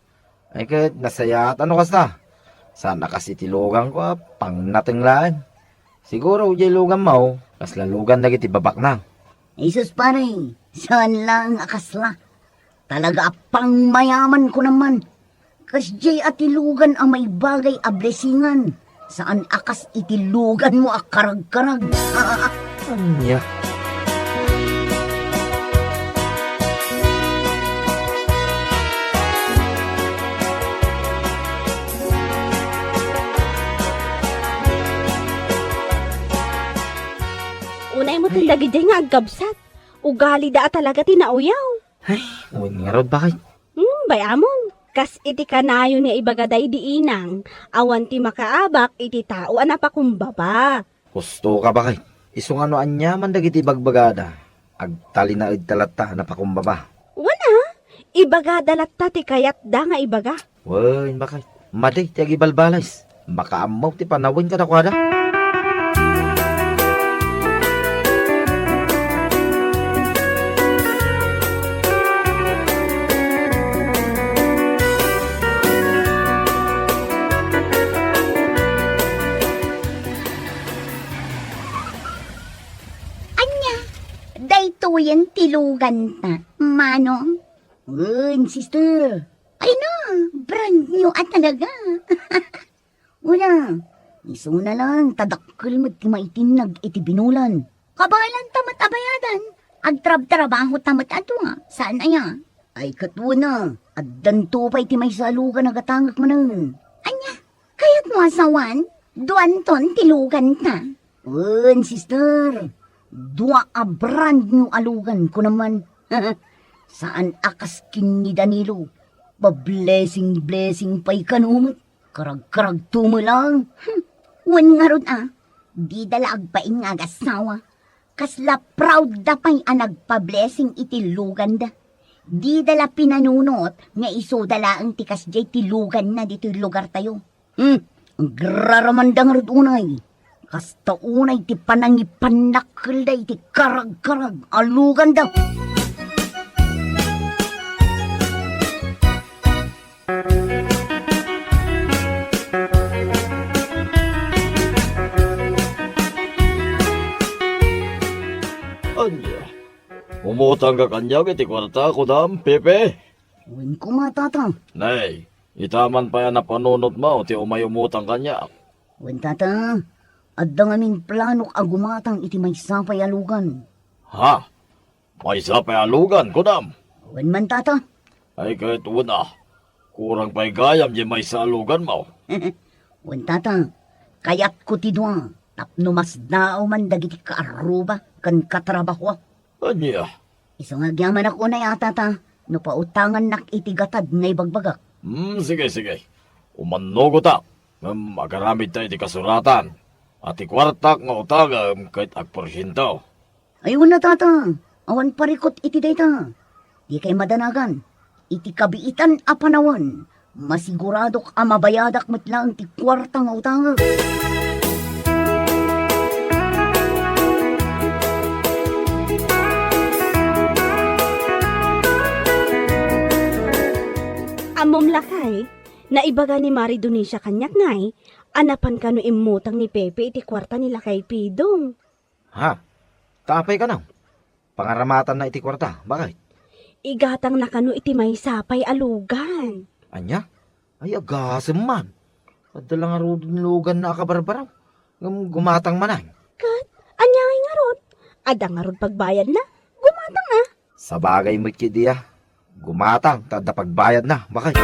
Ay, kat nasaya at ano kasta? Sana kasi tilugan ko, pang natinglaan. Siguro, ujay lugan mo, kas lalugan na kiti babak na. Jesus pare, saan lang akasla? Talaga pang mayaman ko naman. Kas jay atilugan ang may bagay a blessingan. Saan akas itilugan mo akarag-karag? Anya? Unay mo tindagi dyan nga agkabsat. Ugali da talaga tinauyaw. Ay, uwin nga rod, bakit? Bayamon. Kas iti kanayo ni ibagaday di inang. Awan ti makaabak iti tao anapakumbaba. Gusto ka bakit? Isong ano anya man dagiti bagbagada. Agtali na talata na pakumbaba. Wana. Ibaga dalatta ti kayat da nga ibaga. Wen, bakit? Madi, tiyagi balbalas. Baka amaw ti panawin ka na kwada. Daytoyan tilugan ta. Manong? Sister. Ay na, brand new at talaga. Una, iso na lang, tadakkel mo't maitinag iti binulan. Kabalan tamat abayadan. Agtrab-trabaho tamat ato nga. Saan aya? Ay katuna, addan tupay ti may salugan nagatangak manan. Anya, kayat mo asawan? Duanton tilugan ta. Sister. Dua a brand new alugan ko naman. Saan akas kin ni Danilo? Ba-blessing pa'y kanumot. Karag-karag tumo lang. Wan nga ron di dala agpaing agasawa. Kasla proud da pa'y nagpa-blessing itilugan da. Di dala pinanunot nga iso dala ang tikas jay tilugan na dito lugar tayo. Ang graramandang ron unay. Kasta unay ti panangipanakil da iti karag-karag alugan daw. Anya, umutang ka kanya kiti kwarta ko dam, Pepe. Uwin ko matata. Nay, itaman pa yan na panunot mo, ti umayumutang kanya. Uwin tata. Adda nga min planok agumatang iti may sapay alugan. Ha? May sapay alugan ko dam. Uwin man tata. Ay kahit una, kurang pa'y gayam di may salugan mo. Uwin tata. Kayat ko ti dua. Tapno mas dao man dagiti kaaruba kan katrabaho. Anya, Iso nga gyaman ako na yata ta. No pautangan nak itigatad ngay bagbagak. sige. Umano ko ta. Magaramid tayo di kasuratan. At ikwartak nga utagam kahit agporsyento. Ayun na tata. Awan parikot iti dayta. Di kay madanagan. Iti kabiitan a panawan. Masiguradok a mabayadak matlang ti kwarta nga utang. Amom lakay, Naibaga ni Mari Donisha kanyak ngay, anapan ka no imutang ni Pepe iti kwarta nila kay Pidong. Ha? Tapay ka na. Pangaramatan na iti kwarta. Bakit? Igatang na kano iti may sapay alugan. Anya? Ay, agasem man. Padala nga rin lugan na akabarbaraw. Gumatang manay. Kat, anyay nga rod. Ada nga rod pagbayad na. Gumatang na. Sa bagay mo kidiya. Gumatang, tada pagbayad na. Bakit?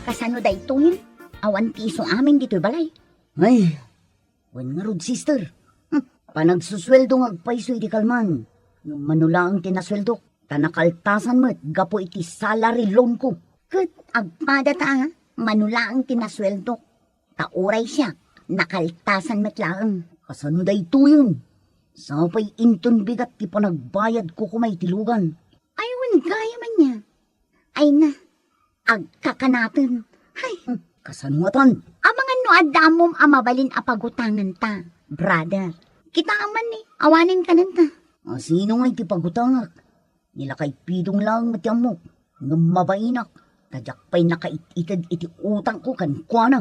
Kasano daytoyin? Awan piso amin dito'y balay. Ay, wan nga rod, sister. Panagsusweldo ng agpaiso iti kalman. Yung manula ang tinasweldo, tanakaltasan mo't gapo iti salary loan ko. Kat agpada ta, manula ang tinasweldo. Tauray siya, nakaltasan matlaang. Kasano dayto yun? Sapay inton bigat ti panagbayad ko kumay tilugan. Aywan gaya man niya. Ay na, agkakanatan. Ay, Kasanuatan. amang ano adamom amabalin apagutangan ta, brother. Kita aman ni, awanin ka nanta. Sino nga iti pagutangak? Nila kay Pidong lang matiyang mo. Nga mabainak. Tadyak pa'y nakaititad iti utang ko kan kuana.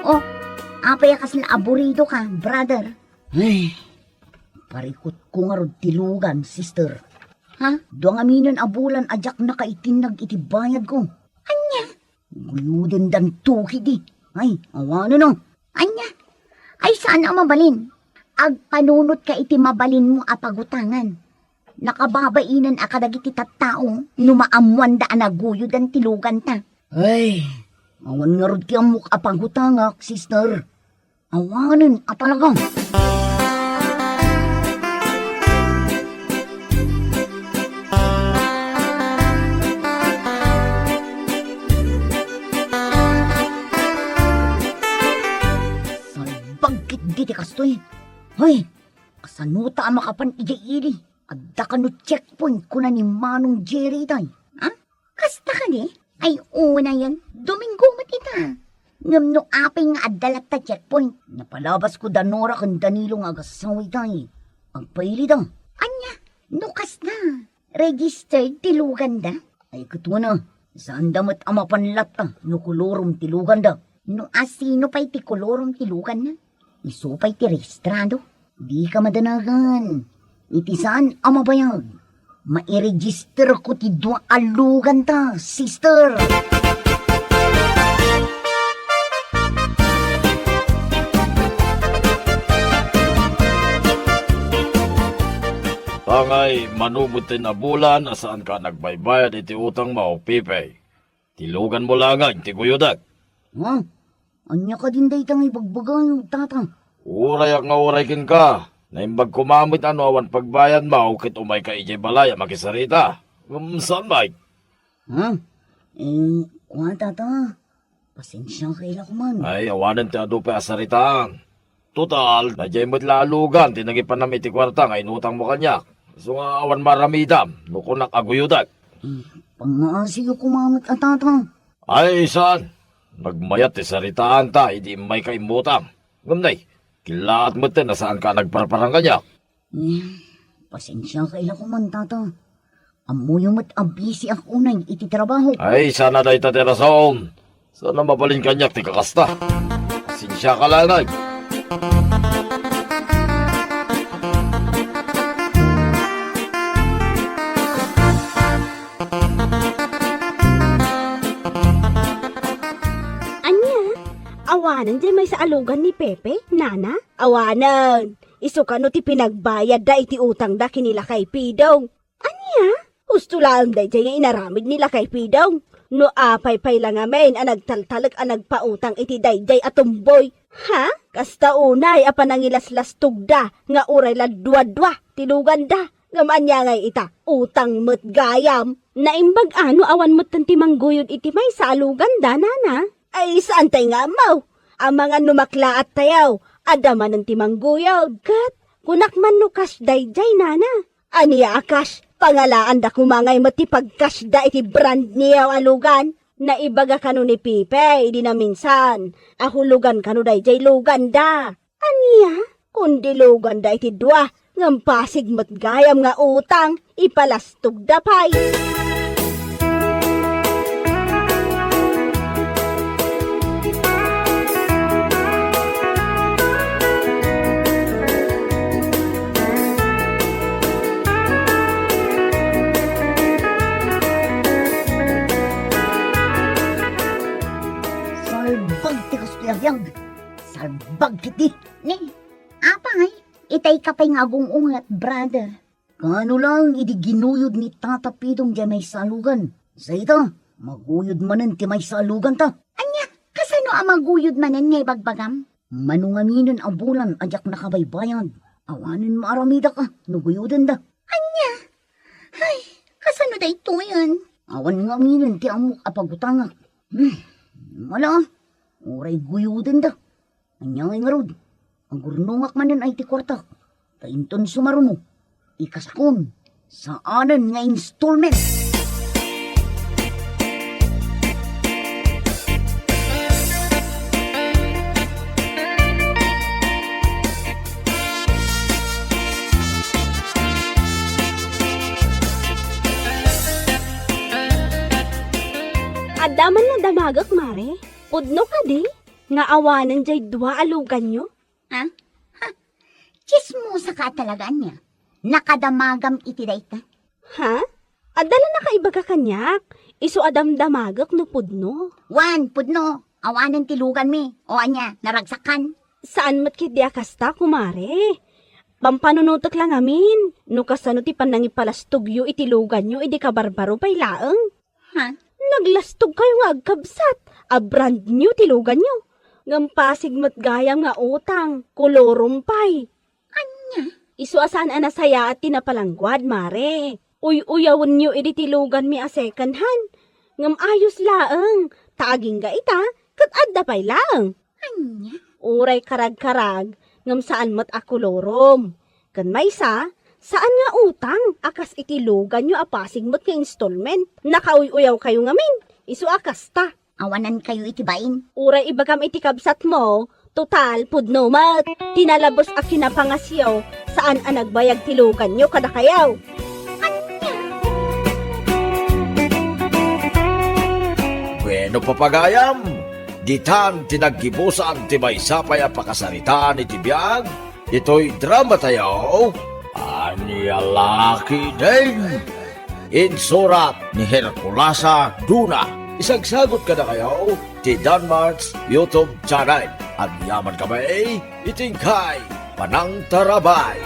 Oh, apay kas na aburido ka, brother. Ay, parikot ko nga rod tilugan, sister. Ha? Doang aminan abulan ajak nakaitinag iti bayad ko. Anya? Guyuden dan tuki di. Ay, awano no. Anya? Ay saan ang mabalin? Agpanunot ka iti mabalin mo apagutangan. Nakababainan akadag iti tattao, numaamuan da anaguyo dan tilugan ta. Ay, awan nga rod ki amok apagutangak, sister. Awanin apalagang. Salbagkit di ti kastoy. Hoy, kasanuta ang makapan ijay-ili. Adda ka no checkpoint ko na ni Manong Jerry tay. Ha? Kasta ka ni? Ay una yan, Domingo matita. Ngam no apay nga adalat ta checkpoint. Napalabas ko danora kan Danilo nga agasawi tay. Agpaili da. Anya? No kasta. Registered tilugan da? Ay katwa na. Saan damat ama panlat ta. No kolorom tilugan da. No asino pa'y ti kolorom tilugan na? Iso pa'y ti registrado. Di ka madanagan. Iti saan ama bayag. Mairegister ko ti dua alugan ta, sister. Angay, manubutin na bulan na saan ka nagbaybayad iti utang mo, Pipe. Tilugan mo lang nga, iti kuyudag. Ha? Anya ka din day tang ibagbagay, tata. Uray nga uray kin ka. Naimbag kumamit ano awan pagbayad mo, kit umay ka ijay balaya makisarita. Saan ba? Ha? Kuha tata. Pasensya kaila ko man. Ay, awanan ti ado pa asaritaan. Total, nadyay mo't lalugan, tinagipan namin iti kwarta, nga inutang mo kanyak. So nga awan maramidam, nukunak aguyudag. Pangasiyo kumamit at tata. Ay, saan? Nagmayat ti saritaan ta, hindi may kaimutang. Gamnay, kilaat mo na saan ka nagparparang kanyak. Pasensya kaila ko man, tata. Amoy mo't abisi ako na iti trabaho. Ay, sana dahi tatirason. Sana mapalin kanyak ti kakasta. Sinsya ka lanay. Awanan di may sa alugan ni Pepe, nana? Awanan. Isuka no ti pinagbayad da iti utang da kinila kay Pidong. Anya? Gusto lang da iti inaramid nila kay Pidong. No apay-pay lang amin ang nagtaltalag ang nagpautang iti dayday atumboy. Ha? Kasta unay apa nangilaslas tugda nga uray la dua-dua tilugan da. Ngaman niya ngay ita, utang mo't gayam. Naimbag ano awan mo't tanti mangguyod iti may sa alugan da, nana? Ay, saan tayo nga, mau? Ang mga numakla at tayaw, adaman ng timangguyod. Kat, Kunak man no cash dayjay nana. Aniya akas, pangalaan da kumangay matipag-cash da iti brand niya alugan. Naibaga kanu ni Pipe, di na minsan. Ahulugan kanu dayjay lugan da. Aniya, kundi lugan da iti dua. Ngampasig matgayam nga utang, ipalastog da pay. Salbag ti kaspiyag. Salbag kiti. Ni, apay, itay kapay nga agungungat, brother. Kano lang idi ginuyod ni Tata Pidong di may salugan. Sa ita, maguyod manen ti may salugan ta. Anya, kasano ang maguyod manan ngay bagbagam? Manungaminan ang bulan ajak nakabaybayan. Awanin maaramida ka, nuguyudan da. Anya, ay, kasano da ito yan? Awan nga minan ti amok apagutanga. Wala, oray guyudan da. Anyangay nga rod, ang gurnungak manan ay ti kwarta. Tainton sumaruno, ikasakon, saanan nga installment. Adaman na damagak, mare. Pudno ka di. Nga awanan jay dua alugan nyo. Ha? Ha? Chismosa ka talaga niya. Nakadamagam iti dayta. Ha? Adala na kaibaga kanyak. Isu adam damagak no pudno. Wan, pudno, awanan tilugan mi. O anya, naragsakan. Saan mat kiti akasta, kumare? Pampanunutok lang amin. No kasano ti panangipalastugyo itilugan nyo, idi ka barbaro pay laeng. Ha? Naglastog kayo nga agkabsat. A brand new tilugan nyo. Ngampasig matgayam nga utang. Kolorumpay. Anya? Isu asan anasaya at tinapalangguad, mare. Uy-uyawon nyo idi tilugan mi a second hand. Ngam ayos laeng. Taaging ga ita, kat adda pay laeng. Anya? Uray karag-karag. Ngam saan mat a kolorom. Kan maysa, saan nga utang? Akas itilugan nyo apasig mat nga installment. Nakauy-uyaw kayo ngamin. Isu akas ta. Awanan kayo itibain. Uray ibagam itikabsat mo. Total, pudno mat. Tinalabos a kinapangasyaw. Saan ang nagbayag tilugan nyo kada kayaw? Bueno papagayam, ditan tinaggibusan ti may sapay a pakasarita ni tibiyag, ito'y drama tayo, Anya Laki din. Insurat ni Herculasa Duna. Isagsagot ka na kayo, ti Danmarks YouTube channel. At yaman kami, itingkay, Panang Tarabay.